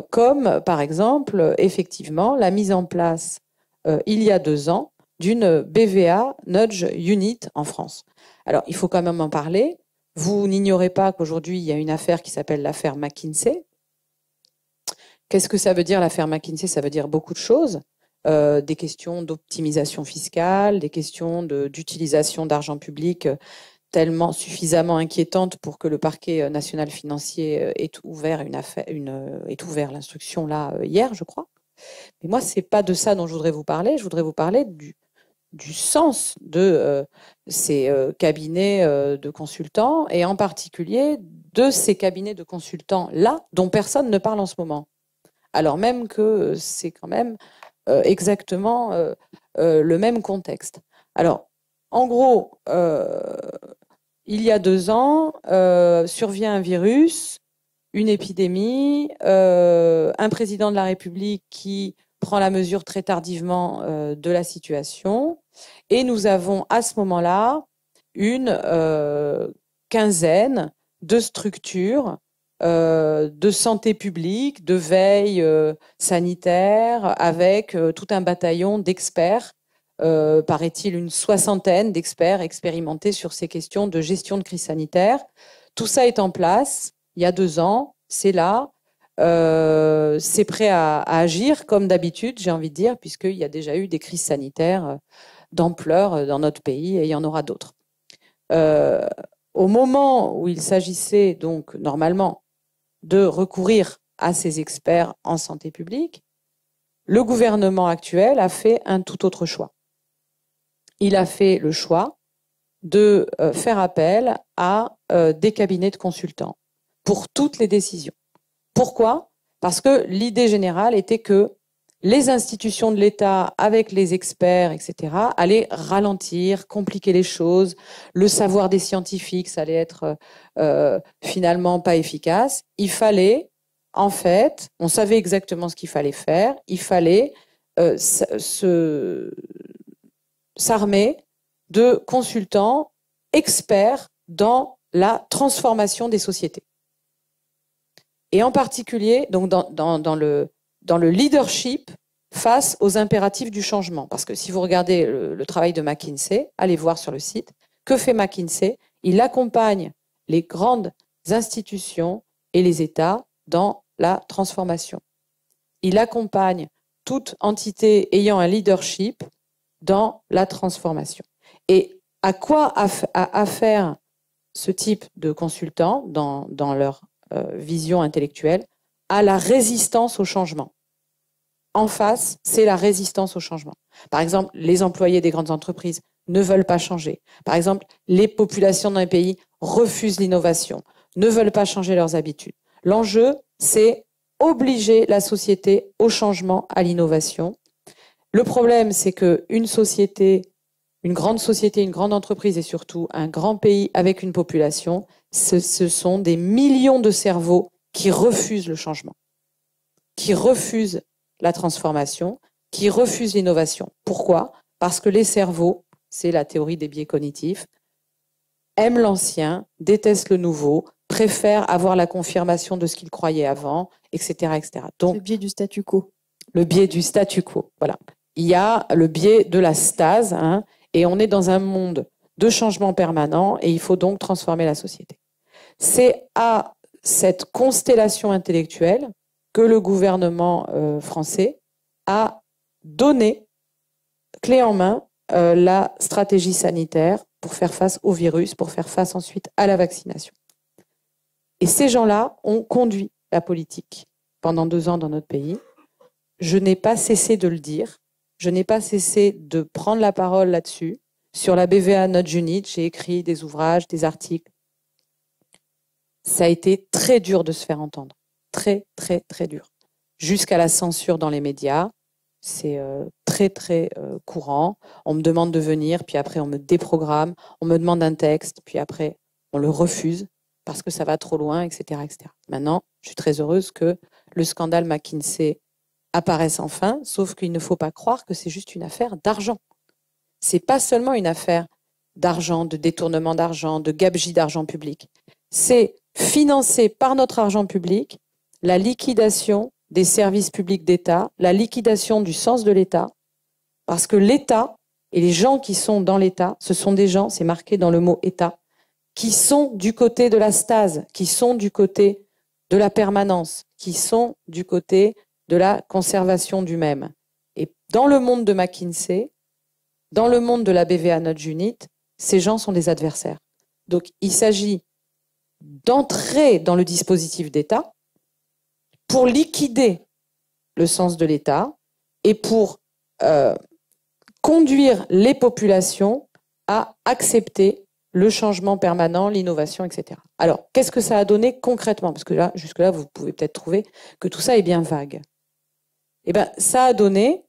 comme par exemple, effectivement, la mise en place, il y a 2 ans, d'une BVA Nudge Unit en France. Alors, il faut quand même en parler. Vous n'ignorez pas qu'aujourd'hui, il y a une affaire qui s'appelle l'affaire McKinsey. Qu'est-ce que ça veut dire, l'affaire McKinsey? Ça veut dire beaucoup de choses. Des questions d'optimisation fiscale, des questions d'utilisation d'argent public tellement suffisamment inquiétantes pour que le parquet national financier ait ouvert l'instruction là hier, je crois. Mais moi, c'est pas de ça dont je voudrais vous parler. Je voudrais vous parler du sens de ces cabinets de consultants, et en particulier de ces cabinets de consultants-là dont personne ne parle en ce moment. Alors même que c'est quand même exactement le même contexte. Alors, en gros, il y a 2 ans, survient un virus, une épidémie, un président de la République qui prend la mesure très tardivement de la situation, et nous avons à ce moment-là une quinzaine de structures de santé publique, de veille sanitaire, avec tout un bataillon d'experts, paraît-il une 60aine d'experts expérimentés sur ces questions de gestion de crise sanitaire. Tout ça est en place, il y a 2 ans, c'est là. C'est prêt à agir comme d'habitude, j'ai envie de dire, puisqu'il y a déjà eu des crises sanitaires d'ampleur dans notre pays, et il y en aura d'autres. Au moment où il s'agissait donc normalement de recourir à ces experts en santé publique, le gouvernement actuel a fait un tout autre choix. Il a fait le choix de faire appel à des cabinets de consultants pour toutes les décisions. Pourquoi? Parce que l'idée générale était que les institutions de l'État, avec les experts, etc., allaient ralentir, compliquer les choses. Le savoir des scientifiques, ça allait être finalement pas efficace. Il fallait, en fait, on savait exactement ce qu'il fallait faire. Il fallait s'armer de consultants experts dans la transformation des sociétés. Et en particulier, donc dans le leadership face aux impératifs du changement. Parce que si vous regardez le travail de McKinsey, allez voir sur le site, que fait McKinsey? Il accompagne les grandes institutions et les États dans la transformation. Il accompagne toute entité ayant un leadership dans la transformation. Et à quoi a affaire ce type de consultants dans leur vision intellectuelle? À la résistance au changement. En face, c'est la résistance au changement. Par exemple, les employés des grandes entreprises ne veulent pas changer. Par exemple, les populations dans les pays refusent l'innovation, ne veulent pas changer leurs habitudes. L'enjeu, c'est obliger la société au changement, à l'innovation. Le problème, c'est qu'une société, une grande société, une grande entreprise et surtout un grand pays avec une population, ce sont des millions de cerveaux qui refusent le changement, qui refusent la transformation, qui refusent l'innovation. Pourquoi? Parce que les cerveaux, c'est la théorie des biais cognitifs, aiment l'ancien, détestent le nouveau, préfèrent avoir la confirmation de ce qu'ils croyaient avant, etc., etc. Donc, le biais du statu quo. Le biais du statu quo, voilà. Il y a le biais de la stase, hein, et on est dans un monde de changement permanent, et il faut donc transformer la société. C'est à cette constellation intellectuelle que le gouvernement français a donné, clé en main, la stratégie sanitaire pour faire face au virus, pour faire face ensuite à la vaccination. Et ces gens-là ont conduit la politique pendant 2 ans dans notre pays. Je n'ai pas cessé de le dire, je n'ai pas cessé de prendre la parole là-dessus. Sur la BVA Nudge Unit, j'ai écrit des ouvrages, des articles. Ça a été très dur de se faire entendre. Très, très, très dur. Jusqu'à la censure dans les médias, C'est très, très courant. On me demande de venir, puis après on me déprogramme. On me demande un texte, puis après on le refuse parce que ça va trop loin, etc., etc. Maintenant, je suis très heureuse que le scandale McKinsey apparaisse enfin, sauf qu'il ne faut pas croire que c'est juste une affaire d'argent. C'est pas seulement une affaire d'argent, de détournement d'argent, de gabegie d'argent public. C'est financer par notre argent public la liquidation des services publics d'État, la liquidation du sens de l'État, parce que l'État et les gens qui sont dans l'État, ce sont des gens, c'est marqué dans le mot État, qui sont du côté de la stase, qui sont du côté de la permanence, qui sont du côté de la conservation du même. Et dans le monde de McKinsey, dans le monde de la BVA Nudge Unit, ces gens sont des adversaires. Donc il s'agit d'entrer dans le dispositif d'État pour liquider le sens de l'État et pour conduire les populations à accepter le changement permanent, l'innovation, etc. Alors, qu'est-ce que ça a donné concrètement? Parce que là, jusque-là, vous pouvez peut-être trouver que tout ça est bien vague. Eh bien, ça a donné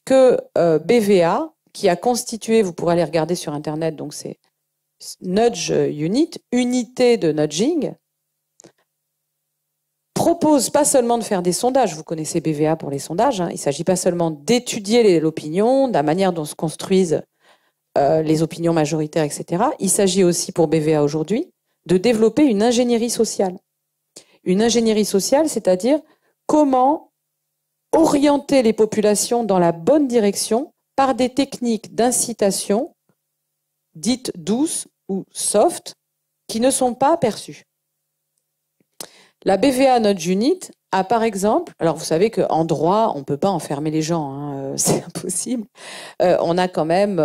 que BVA, qui a constitué, vous pourrez aller regarder sur Internet, donc c'est Nudge Unit, unité de nudging, propose pas seulement de faire des sondages, vous connaissez BVA pour les sondages, hein, il ne s'agit pas seulement d'étudier l'opinion, de la manière dont se construisent les opinions majoritaires, etc. Il s'agit aussi pour BVA aujourd'hui de développer une ingénierie sociale. Une ingénierie sociale, c'est-à-dire comment orienter les populations dans la bonne direction par des techniques d'incitation dites douces ou soft qui ne sont pas perçues. La BVA Nudge Unit a par exemple, alors vous savez qu'en droit, on ne peut pas enfermer les gens, hein, c'est impossible. On a quand même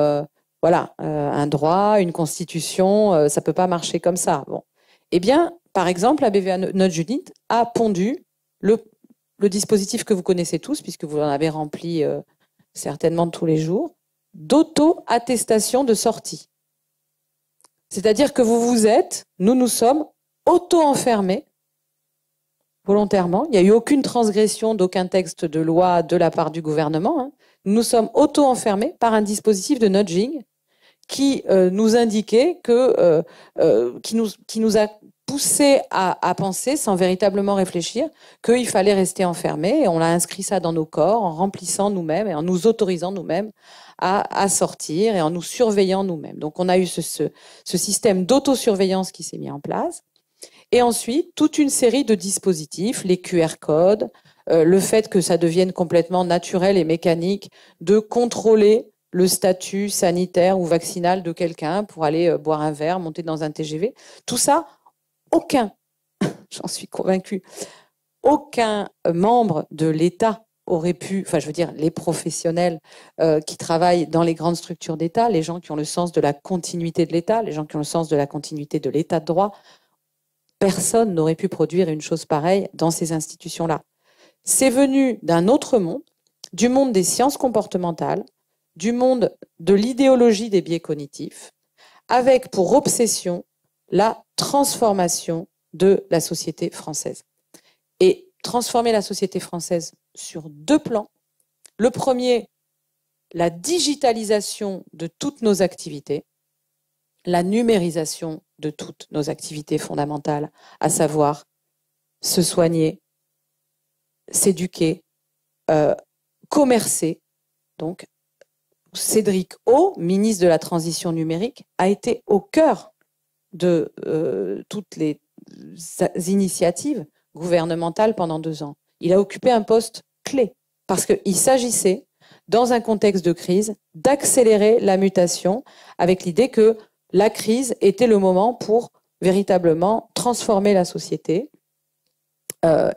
un droit, une constitution, ça ne peut pas marcher comme ça. Bon. Eh bien, par exemple, la BVA Nudge Unit a pondu le dispositif que vous connaissez tous, puisque vous en avez rempli certainement tous les jours, d'auto-attestation de sortie. C'est-à-dire que nous sommes auto-enfermés volontairement. Il n'y a eu aucune transgression d'aucun texte de loi de la part du gouvernement. Hein. Nous sommes auto-enfermés par un dispositif de nudging qui nous indiquait qui nous a poussé à penser, sans véritablement réfléchir, qu'il fallait rester enfermé. Et on a inscrit ça dans nos corps en remplissant nous-mêmes et en nous autorisant nous-mêmes à sortir et en nous surveillant nous-mêmes. Donc on a eu ce système d'autosurveillance qui s'est mis en place. Et ensuite, toute une série de dispositifs, les QR codes, le fait que ça devienne complètement naturel et mécanique de contrôler le statut sanitaire ou vaccinal de quelqu'un pour aller boire un verre, monter dans un TGV. Tout ça, j'en suis convaincue, aucun membre de l'État aurait pu, les professionnels qui travaillent dans les grandes structures d'État, les gens qui ont le sens de la continuité de l'État, les gens qui ont le sens de la continuité de l'État de droit, personne n'aurait pu produire une chose pareille dans ces institutions-là. C'est venu d'un autre monde, du monde des sciences comportementales, du monde de l'idéologie des biais cognitifs, avec pour obsession la transformation de la société française. Et transformer la société française sur deux plans. Le premier, la digitalisation de toutes nos activités, la numérisation de toutes nos activités fondamentales, à savoir se soigner, s'éduquer, commercer. Donc, Cédric O, ministre de la Transition numérique, a été au cœur de toutes les initiatives gouvernementales pendant 2 ans. Il a occupé un poste clé parce qu'il s'agissait, dans un contexte de crise, d'accélérer la mutation avec l'idée que la crise était le moment pour véritablement transformer la société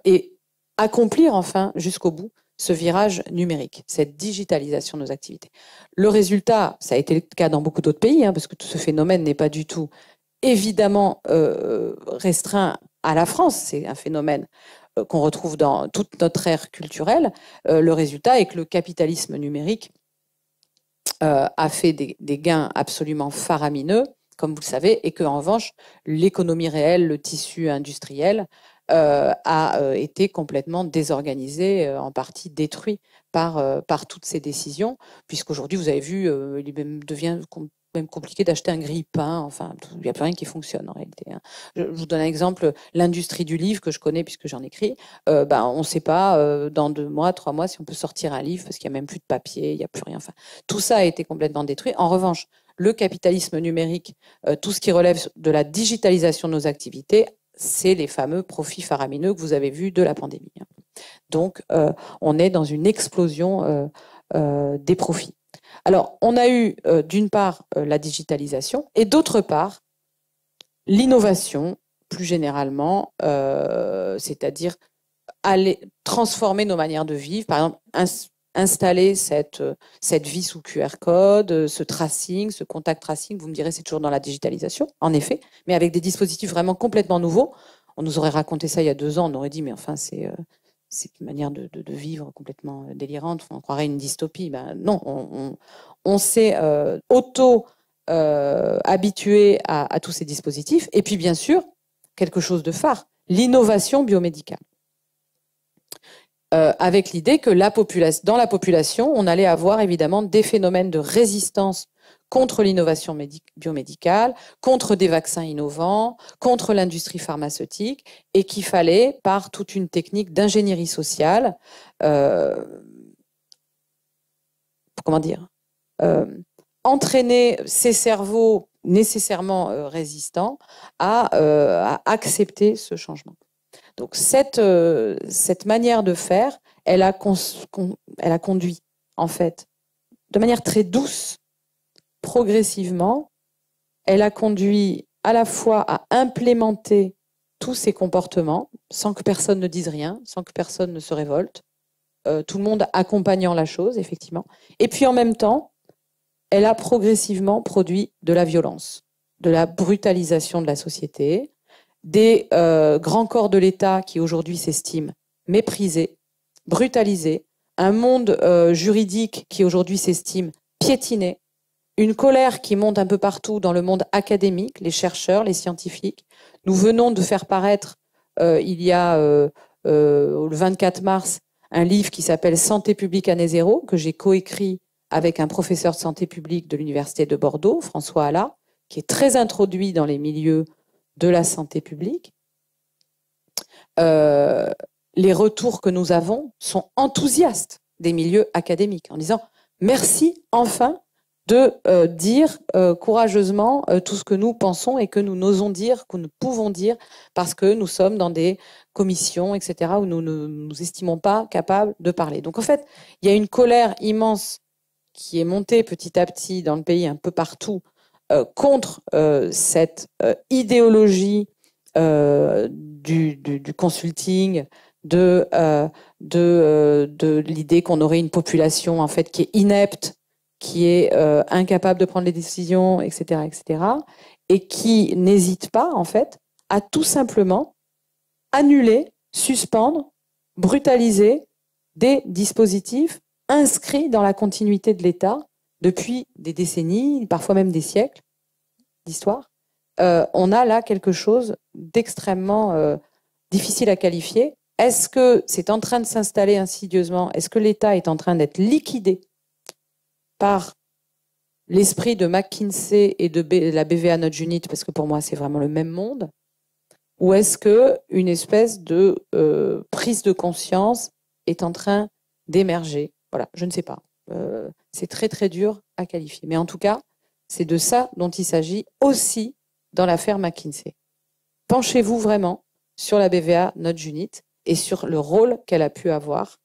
et accomplir enfin jusqu'au bout ce virage numérique, cette digitalisation de nos activités. Le résultat, ça a été le cas dans beaucoup d'autres pays, parce que tout ce phénomène n'est pas du tout évidemment restreint à la France. C'est un phénomène qu'on retrouve dans toute notre ère culturelle. Le résultat est que le capitalisme numérique a fait des gains absolument faramineux, comme vous le savez, et qu'en revanche, l'économie réelle, le tissu industriel a été complètement désorganisé, en partie détruit par toutes ces décisions, puisqu'aujourd'hui, vous avez vu, il devient même compliqué d'acheter un grille-pain. Enfin, il n'y a plus rien qui fonctionne en réalité. Hein. Je vous donne un exemple, l'industrie du livre que je connais puisque j'en écris. On ne sait pas dans 2 mois, 3 mois si on peut sortir un livre parce qu'il n'y a même plus de papier, il n'y a plus rien. Enfin, tout ça a été complètement détruit. En revanche, le capitalisme numérique, tout ce qui relève de la digitalisation de nos activités, c'est les fameux profits faramineux que vous avez vus de la pandémie. Donc, on est dans une explosion des profits. Alors, on a eu d'une part la digitalisation et d'autre part l'innovation, plus généralement, c'est-à-dire aller transformer nos manières de vivre. Par exemple, installer cette vie sous QR code, ce tracing, ce contact tracing, vous me direz, c'est toujours dans la digitalisation, en effet, mais avec des dispositifs vraiment complètement nouveaux. On nous aurait raconté ça il y a 2 ans, on aurait dit, mais enfin, c'est une manière de vivre complètement délirante, on croirait une dystopie. Ben, non, on s'est habitué à tous ces dispositifs. Et puis, bien sûr, quelque chose de phare, l'innovation biomédicale. Avec l'idée que dans la population, on allait avoir évidemment des phénomènes de résistance contre l'innovation biomédicale, contre des vaccins innovants, contre l'industrie pharmaceutique, et qu'il fallait, par toute une technique d'ingénierie sociale, entraîner ces cerveaux nécessairement résistants à accepter ce changement. Donc cette manière de faire, elle a conduit, en fait, de manière très douce, progressivement, elle a conduit à la fois à implémenter tous ces comportements sans que personne ne dise rien, sans que personne ne se révolte, tout le monde accompagnant la chose, effectivement. Et puis en même temps, elle a progressivement produit de la violence, de la brutalisation de la société, des grands corps de l'État qui aujourd'hui s'estiment méprisés, brutalisés, un monde juridique qui aujourd'hui s'estime piétiné, une colère qui monte un peu partout dans le monde académique, les chercheurs, les scientifiques. Nous venons de faire paraître, il y a le 24 mars, un livre qui s'appelle Santé publique année zéro, que j'ai coécrit avec un professeur de santé publique de l'Université de Bordeaux, François Alla, qui est très introduit dans les milieux de la santé publique. Les retours que nous avons sont enthousiastes des milieux académiques, en disant « Merci enfin de dire courageusement tout ce que nous pensons et que nous n'osons dire, que nous pouvons dire, parce que nous sommes dans des commissions, etc., où nous ne nous estimons pas capables de parler. » Donc en fait, il y a une colère immense qui est montée petit à petit dans le pays, un peu partout, contre cette idéologie du consulting, de l'idée qu'on aurait une population en fait qui est inepte, qui est incapable de prendre les décisions, etc., etc., et qui n'hésite pas en fait à tout simplement annuler, suspendre, brutaliser des dispositifs inscrits dans la continuité de l'État depuis des décennies, parfois même des siècles d'histoire. On a là quelque chose d'extrêmement difficile à qualifier. Est-ce que c'est en train de s'installer insidieusement? Est-ce que l'État est en train d'être liquidé par l'esprit de McKinsey et de la BVA Nudge Unit, parce que pour moi c'est vraiment le même monde, ou est-ce que une espèce de prise de conscience est en train d'émerger? Voilà, je ne sais pas. C'est très très dur à qualifier. Mais en tout cas, c'est de ça dont il s'agit aussi dans l'affaire McKinsey. Penchez-vous vraiment sur la BVA Nudge Unit et sur le rôle qu'elle a pu avoir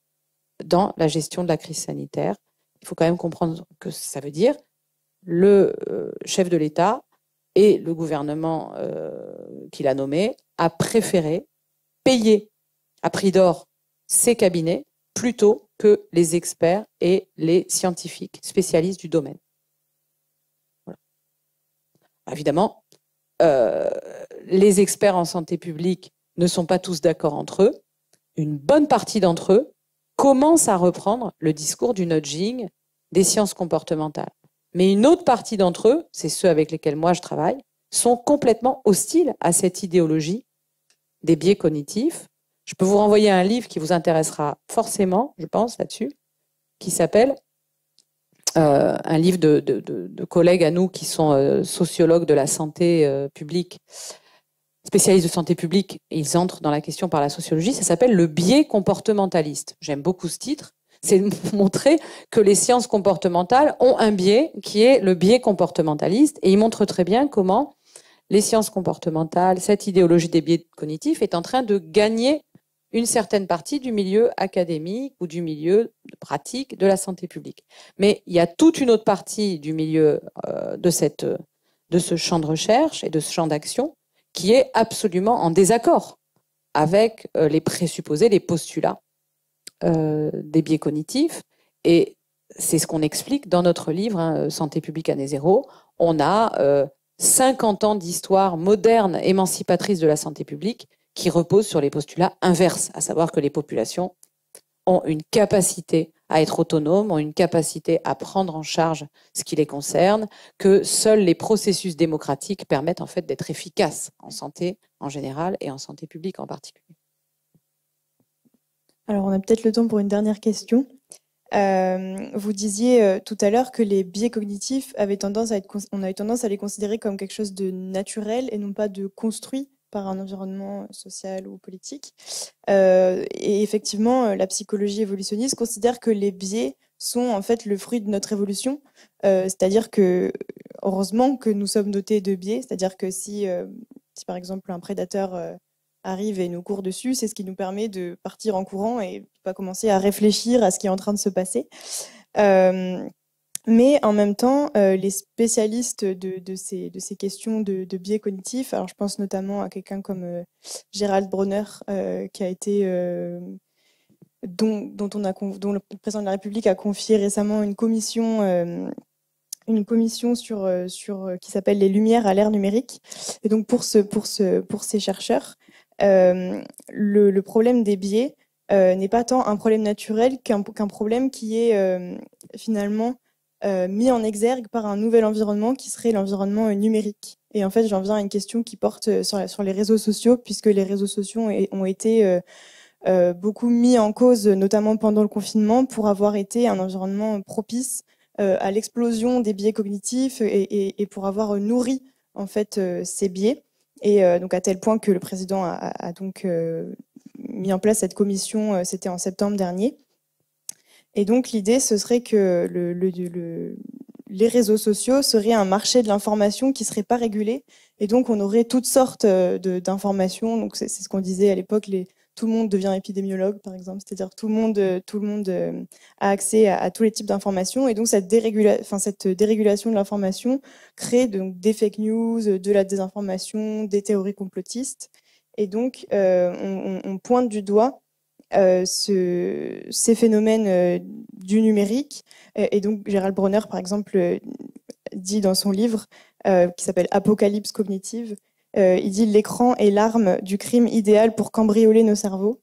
dans la gestion de la crise sanitaire. Il faut quand même comprendre que ça veut dire le chef de l'État et le gouvernement qu'il a nommé a préféré payer à prix d'or ses cabinets plutôt que les experts et les scientifiques spécialistes du domaine. Voilà. Évidemment, les experts en santé publique ne sont pas tous d'accord entre eux. Une bonne partie d'entre eux commencent à reprendre le discours du nudging des sciences comportementales. Mais une autre partie d'entre eux, c'est ceux avec lesquels moi je travaille, sont complètement hostiles à cette idéologie des biais cognitifs. Je peux vous renvoyer un livre qui vous intéressera forcément, je pense, là-dessus, qui s'appelle un livre de collègues à nous qui sont sociologues de la santé publique, spécialistes de santé publique, ils entrent dans la question par la sociologie, ça s'appelle le biais comportementaliste. J'aime beaucoup ce titre. C'est montrer que les sciences comportementales ont un biais qui est le biais comportementaliste, et il montre très bien comment les sciences comportementales, cette idéologie des biais cognitifs est en train de gagner une certaine partie du milieu académique ou du milieu pratique de la santé publique. Mais il y a toute une autre partie du milieu de ce champ de recherche et de ce champ d'action qui est absolument en désaccord avec les présupposés, les postulats des biais cognitifs. Et c'est ce qu'on explique dans notre livre, hein, Santé publique année zéro. On a 50 ans d'histoire moderne, émancipatrice de la santé publique, qui repose sur les postulats inverses, à savoir que les populations ont une capacité à être autonomes, ont une capacité à prendre en charge ce qui les concerne, que seuls les processus démocratiques permettent en fait d'être efficaces en santé en général et en santé publique en particulier. Alors, on a peut-être le temps pour une dernière question. Vous disiez tout à l'heure que les biais cognitifs on a eu tendance à les considérer comme quelque chose de naturel et non pas de construit par un environnement social ou politique. Et effectivement, la psychologie évolutionniste considère que les biais sont en fait le fruit de notre évolution. C'est-à-dire que, heureusement que nous sommes dotés de biais, c'est-à-dire que si par exemple un prédateur arrive et nous court dessus, c'est ce qui nous permet de partir en courant et pas commencer à réfléchir à ce qui est en train de se passer. Mais en même temps, les spécialistes de ces questions de biais cognitifs, alors je pense notamment à quelqu'un comme Gérald Bronner, qui a été, dont le président de la République a confié récemment une commission qui s'appelle les Lumières à l'ère numérique. Et donc pour ces chercheurs, le problème des biais n'est pas tant un problème naturel qu'un problème qui est finalement mis en exergue par un nouvel environnement qui serait l'environnement numérique. Et en fait, j'en viens à une question qui porte sur les réseaux sociaux, puisque les réseaux sociaux ont été beaucoup mis en cause, notamment pendant le confinement, pour avoir été un environnement propice à l'explosion des biais cognitifs et pour avoir nourri en fait ces biais. Et donc à tel point que le président a donc mis en place cette commission, c'était en septembre dernier. Et donc l'idée, ce serait que les réseaux sociaux seraient un marché de l'information qui ne serait pas régulé. Et donc on aurait toutes sortes d'informations. Donc c'est ce qu'on disait à l'époque, tout le monde devient épidémiologue, par exemple. C'est-à-dire tout le monde a accès à tous les types d'informations. Et donc cette dérégulation de l'information crée donc des fake news, de la désinformation, des théories complotistes. Et donc on pointe du doigt ces phénomènes du numérique. Et donc Gérald Bronner, par exemple, dit dans son livre qui s'appelle Apocalypse cognitive, il dit l'écran est l'arme du crime idéal pour cambrioler nos cerveaux.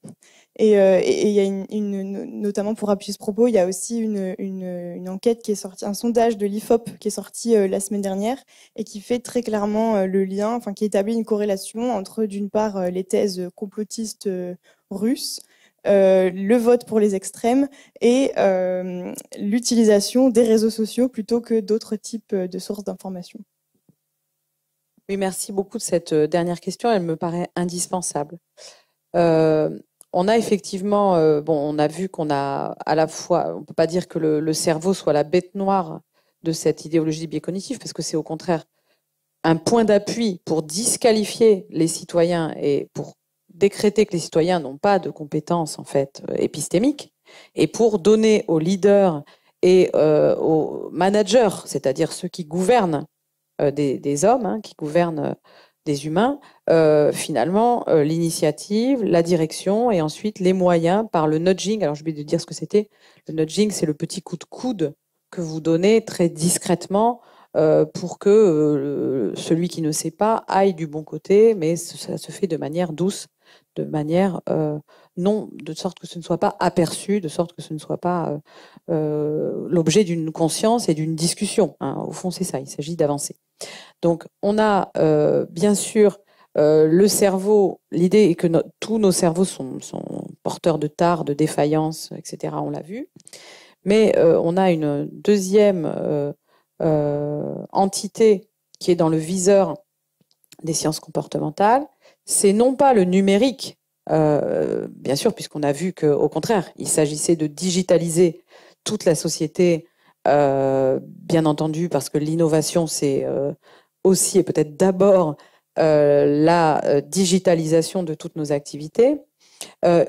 Et il y a notamment pour appuyer ce propos, il y a aussi une enquête qui est sortie, un sondage de l'IFOP qui est sorti la semaine dernière et qui fait très clairement le lien, enfin qui établit une corrélation entre d'une part les thèses complotistes russes, le vote pour les extrêmes et l'utilisation des réseaux sociaux plutôt que d'autres types de sources d'information. Oui, merci beaucoup de cette dernière question. Elle me paraît indispensable. On a effectivement, on a vu qu'on a à la fois, on peut pas dire que le cerveau soit la bête noire de cette idéologie biais cognitif, parce que c'est au contraire un point d'appui pour disqualifier les citoyens et pour décréter que les citoyens n'ont pas de compétences en fait épistémiques, et pour donner aux leaders et aux managers, c'est-à-dire ceux qui gouvernent des hommes, hein, qui gouvernent des humains, finalement l'initiative, la direction et ensuite les moyens par le nudging. Alors j'ai oublié de dire ce que c'était. Le nudging, c'est le petit coup de coude que vous donnez très discrètement pour que celui qui ne sait pas aille du bon côté, mais ça se fait de manière douce, de manière non, de sorte que ce ne soit pas aperçu, de sorte que ce ne soit pas l'objet d'une conscience et d'une discussion. Hein. Au fond, c'est ça, il s'agit d'avancer. Donc, on a bien sûr le cerveau, l'idée est que tous nos cerveaux sont porteurs de tares, de défaillances, etc., on l'a vu. Mais on a une deuxième entité qui est dans le viseur des sciences comportementales. C'est non pas le numérique, bien sûr, puisqu'on a vu qu'au contraire, il s'agissait de digitaliser toute la société, bien entendu, parce que l'innovation, c'est aussi et peut-être d'abord la digitalisation de toutes nos activités,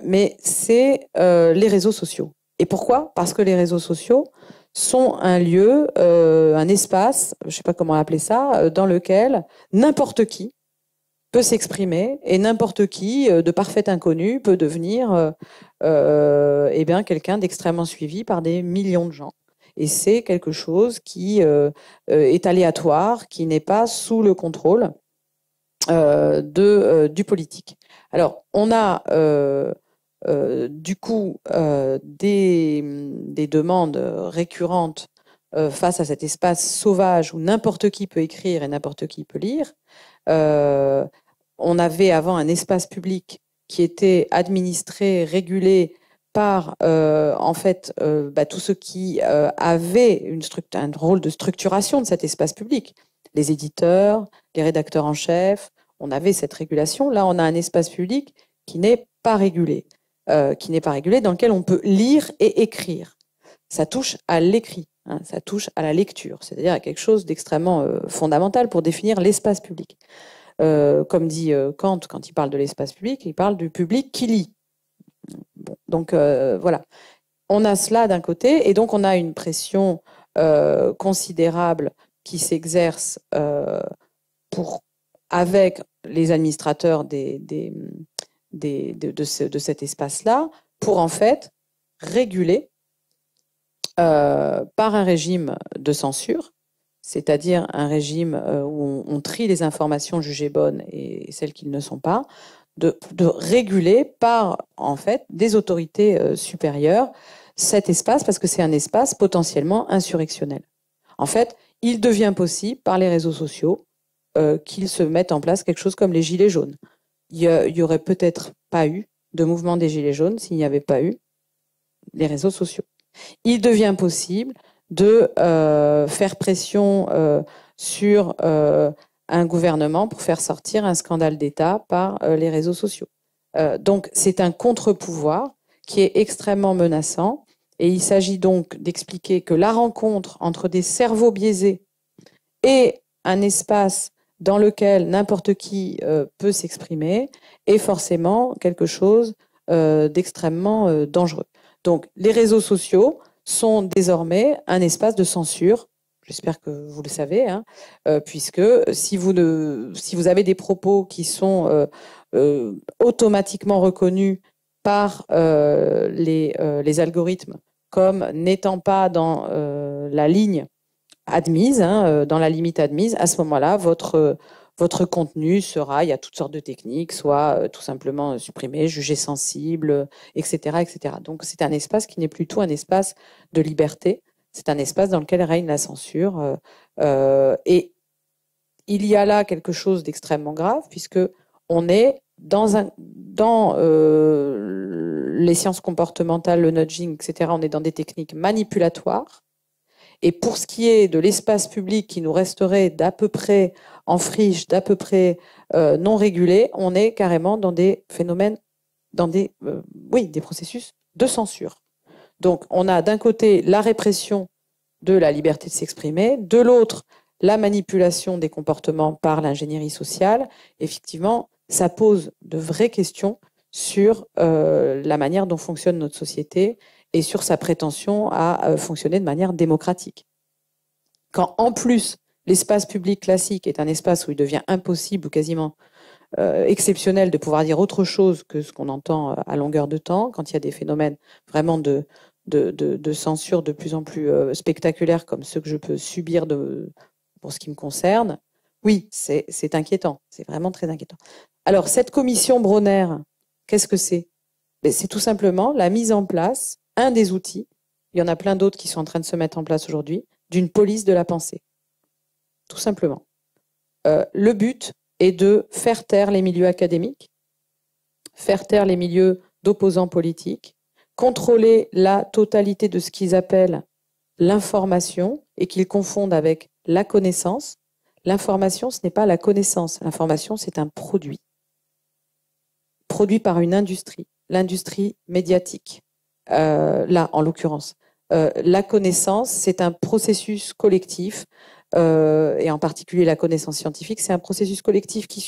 mais c'est les réseaux sociaux. Et pourquoi? Parce que les réseaux sociaux sont un lieu, un espace, je ne sais pas comment appeler ça, dans lequel n'importe qui peut s'exprimer et n'importe qui, de parfait inconnu, peut devenir eh bien, quelqu'un d'extrêmement suivi par des millions de gens. Et c'est quelque chose qui est aléatoire, qui n'est pas sous le contrôle du politique. Alors, on a du coup des demandes récurrentes face à cet espace sauvage où n'importe qui peut écrire et n'importe qui peut lire. On avait avant un espace public qui était administré, régulé par en fait tous ceux qui avaient un rôle de structuration de cet espace public. Les éditeurs, les rédacteurs en chef, on avait cette régulation. Là, on a un espace public qui n'est pas régulé, dans lequel on peut lire et écrire. Ça touche à l'écrit, hein, ça touche à la lecture, c'est-à-dire à quelque chose d'extrêmement fondamental pour définir l'espace public. Comme dit Kant, quand il parle de l'espace public, il parle du public qui lit. Bon, donc voilà, on a cela d'un côté, et donc on a une pression considérable qui s'exerce avec les administrateurs de cet espace-là, pour en fait réguler par un régime de censure, c'est-à-dire un régime où on trie les informations jugées bonnes et celles qui ne le sont pas, de réguler par en fait des autorités supérieures cet espace, parce que c'est un espace potentiellement insurrectionnel. En fait, il devient possible par les réseaux sociaux qu'ils se mettent en place quelque chose comme les gilets jaunes. Il y aurait peut-être pas eu de mouvement des gilets jaunes s'il n'y avait pas eu les réseaux sociaux. Il devient possible de faire pression sur un gouvernement pour faire sortir un scandale d'État par les réseaux sociaux. Donc c'est un contre-pouvoir qui est extrêmement menaçant, et il s'agit donc d'expliquer que la rencontre entre des cerveaux biaisés et un espace dans lequel n'importe qui peut s'exprimer est forcément quelque chose d'extrêmement dangereux. Donc les réseaux sociaux sont désormais un espace de censure. J'espère que vous le savez, hein, puisque si vous avez des propos qui sont automatiquement reconnus par les algorithmes comme n'étant pas dans la ligne admise, hein, dans la limite admise, à ce moment-là, votre contenu sera, il y a toutes sortes de techniques, soit tout simplement supprimé, jugé sensible, etc., etc. Donc c'est un espace qui n'est plus tout un espace de liberté, c'est un espace dans lequel règne la censure. Et il y a là quelque chose d'extrêmement grave, puisque on est dans les sciences comportementales, le nudging, etc., on est dans des techniques manipulatoires. Et pour ce qui est de l'espace public qui nous resterait d'à peu près en friche, d'à peu près non régulé, on est carrément dans des phénomènes, dans des processus de censure. Donc on a d'un côté la répression de la liberté de s'exprimer, de l'autre la manipulation des comportements par l'ingénierie sociale. Effectivement, ça pose de vraies questions sur la manière dont fonctionne notre société et sur sa prétention à fonctionner de manière démocratique. Quand en plus l'espace public classique est un espace où il devient impossible ou quasiment exceptionnel de pouvoir dire autre chose que ce qu'on entend à longueur de temps, quand il y a des phénomènes vraiment de censure de plus en plus spectaculaires comme ceux que je peux subir pour ce qui me concerne, oui, c'est inquiétant, c'est vraiment très inquiétant. Alors cette commission Bronner, qu'est-ce que c'est? C'est tout simplement la mise en place, un des outils, il y en a plein d'autres qui sont en train de se mettre en place aujourd'hui, d'une police de la pensée. Tout simplement. Le but est de faire taire les milieux académiques, faire taire les milieux d'opposants politiques, contrôler la totalité de ce qu'ils appellent l'information et qu'ils confondent avec la connaissance. L'information, ce n'est pas la connaissance. L'information, c'est un produit. Produit par une industrie, l'industrie médiatique. Là, en l'occurrence. La connaissance, c'est un processus collectif, et en particulier la connaissance scientifique, c'est un processus collectif qui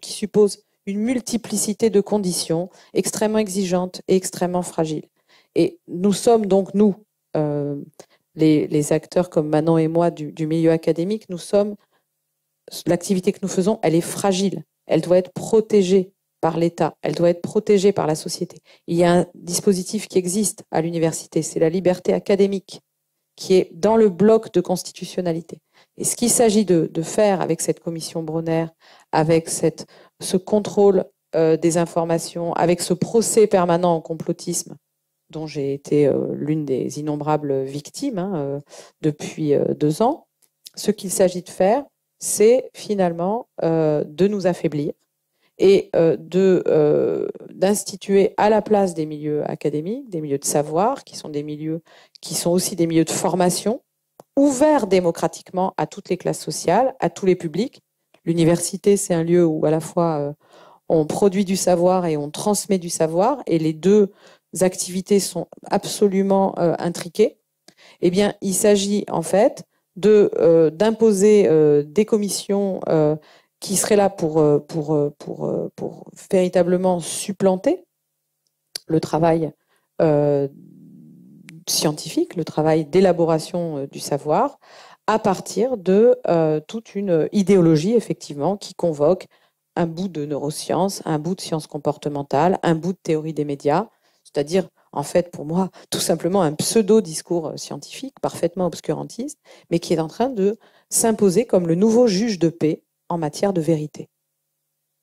suppose une multiplicité de conditions extrêmement exigeantes et extrêmement fragiles. Et nous sommes donc, nous, les acteurs comme Manon et moi du milieu académique, l'activité que nous faisons, elle est fragile. Elle doit être protégée par l'État, elle doit être protégée par la société. Il y a un dispositif qui existe à l'université, c'est la liberté académique, qui est dans le bloc de constitutionnalité. Et ce qu'il s'agit de faire avec cette commission Bronner, avec ce contrôle des informations, avec ce procès permanent en complotisme, dont j'ai été l'une des innombrables victimes depuis 2 ans, ce qu'il s'agit de faire, c'est finalement de nous affaiblir et d'instituer à la place des milieux académiques, des milieux de savoir, qui sont aussi des milieux de formation, ouverts démocratiquement à toutes les classes sociales, à tous les publics. L'université, c'est un lieu où à la fois on produit du savoir et on transmet du savoir, et les deux activités sont absolument intriquées. Eh bien, il s'agit en fait d'imposer des commissions qui seraient là pour véritablement supplanter le travail scientifique, le travail d'élaboration du savoir, à partir de toute une idéologie, effectivement, qui convoque un bout de neurosciences, un bout de sciences comportementales, un bout de théorie des médias, c'est-à-dire, en fait, pour moi, tout simplement un pseudo-discours scientifique, parfaitement obscurantiste, mais qui est en train de s'imposer comme le nouveau juge de paix en matière de vérité.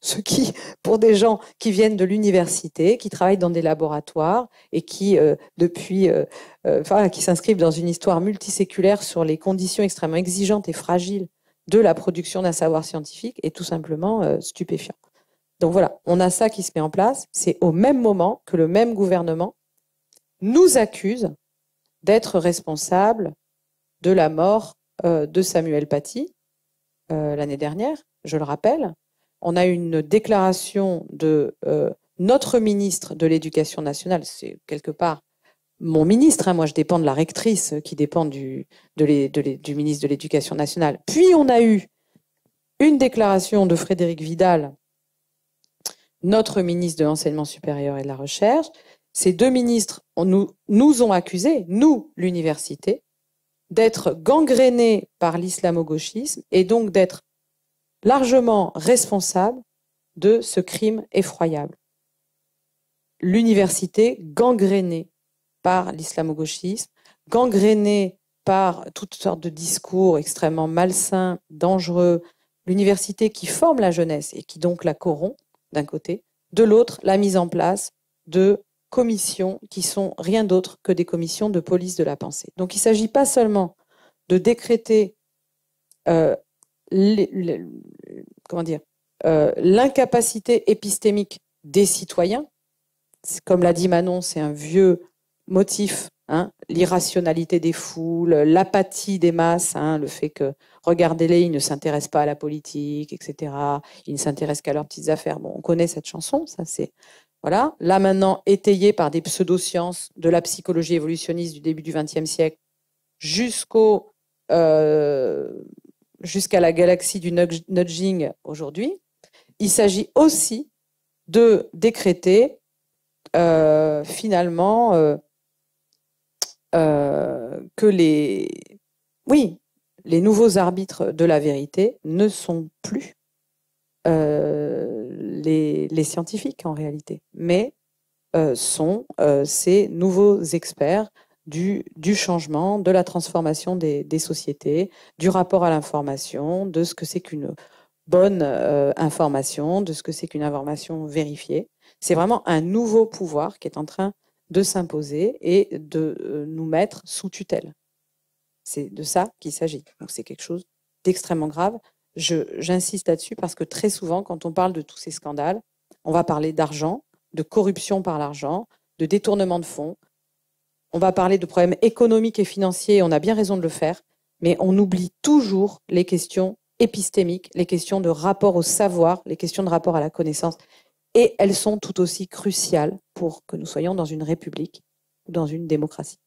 Ce qui, pour des gens qui viennent de l'université, qui travaillent dans des laboratoires et qui, qui s'inscrivent dans une histoire multiséculaire sur les conditions extrêmement exigeantes et fragiles de la production d'un savoir scientifique, est tout simplement stupéfiant. Donc voilà, on a ça qui se met en place. C'est au même moment que le même gouvernement nous accuse d'être responsables de la mort de Samuel Paty l'année dernière, je le rappelle. On a une déclaration de notre ministre de l'Éducation nationale, c'est quelque part mon ministre, moi je dépends de la rectrice qui dépend du ministre de l'Éducation nationale. Puis on a eu une déclaration de Frédérique Vidal, notre ministre de l'Enseignement supérieur et de la Recherche. Ces deux ministres nous ont accusés, nous, l'université, d'être gangrénés par l'islamo-gauchisme et donc d'être largement responsables de ce crime effroyable. L'université gangrénée par l'islamo-gauchisme, gangrénée par toutes sortes de discours extrêmement malsains, dangereux, l'université qui forme la jeunesse et qui donc la corrompt, d'un côté, de l'autre, la mise en place de commissions qui sont rien d'autre que des commissions de police de la pensée. Donc il ne s'agit pas seulement de décréter l'incapacité épistémique des citoyens. Comme l'a dit Manon, c'est un vieux motif, l'irrationalité des foules, l'apathie des masses, le fait que, regardez-les, ils ne s'intéressent pas à la politique, etc. Ils ne s'intéressent qu'à leurs petites affaires. Bon, on connaît cette chanson, ça c'est... Voilà. Là maintenant, étayée par des pseudosciences de la psychologie évolutionniste du début du XXe siècle jusqu'à la galaxie du nudging aujourd'hui, il s'agit aussi de décréter finalement que les nouveaux arbitres de la vérité ne sont plus les scientifiques en réalité, mais sont ces nouveaux experts du changement, de la transformation des sociétés, du rapport à l'information, de ce que c'est qu'une bonne information, de ce que c'est qu'une information vérifiée. C'est vraiment un nouveau pouvoir qui est en train de s'imposer et de nous mettre sous tutelle. C'est de ça qu'il s'agit. Donc c'est quelque chose d'extrêmement grave. J'insiste là-dessus parce que très souvent, quand on parle de tous ces scandales, on va parler d'argent, de corruption par l'argent, de détournement de fonds. On va parler de problèmes économiques et financiers, on a bien raison de le faire, mais on oublie toujours les questions épistémiques, les questions de rapport au savoir, les questions de rapport à la connaissance. Et elles sont tout aussi cruciales pour que nous soyons dans une république ou dans une démocratie.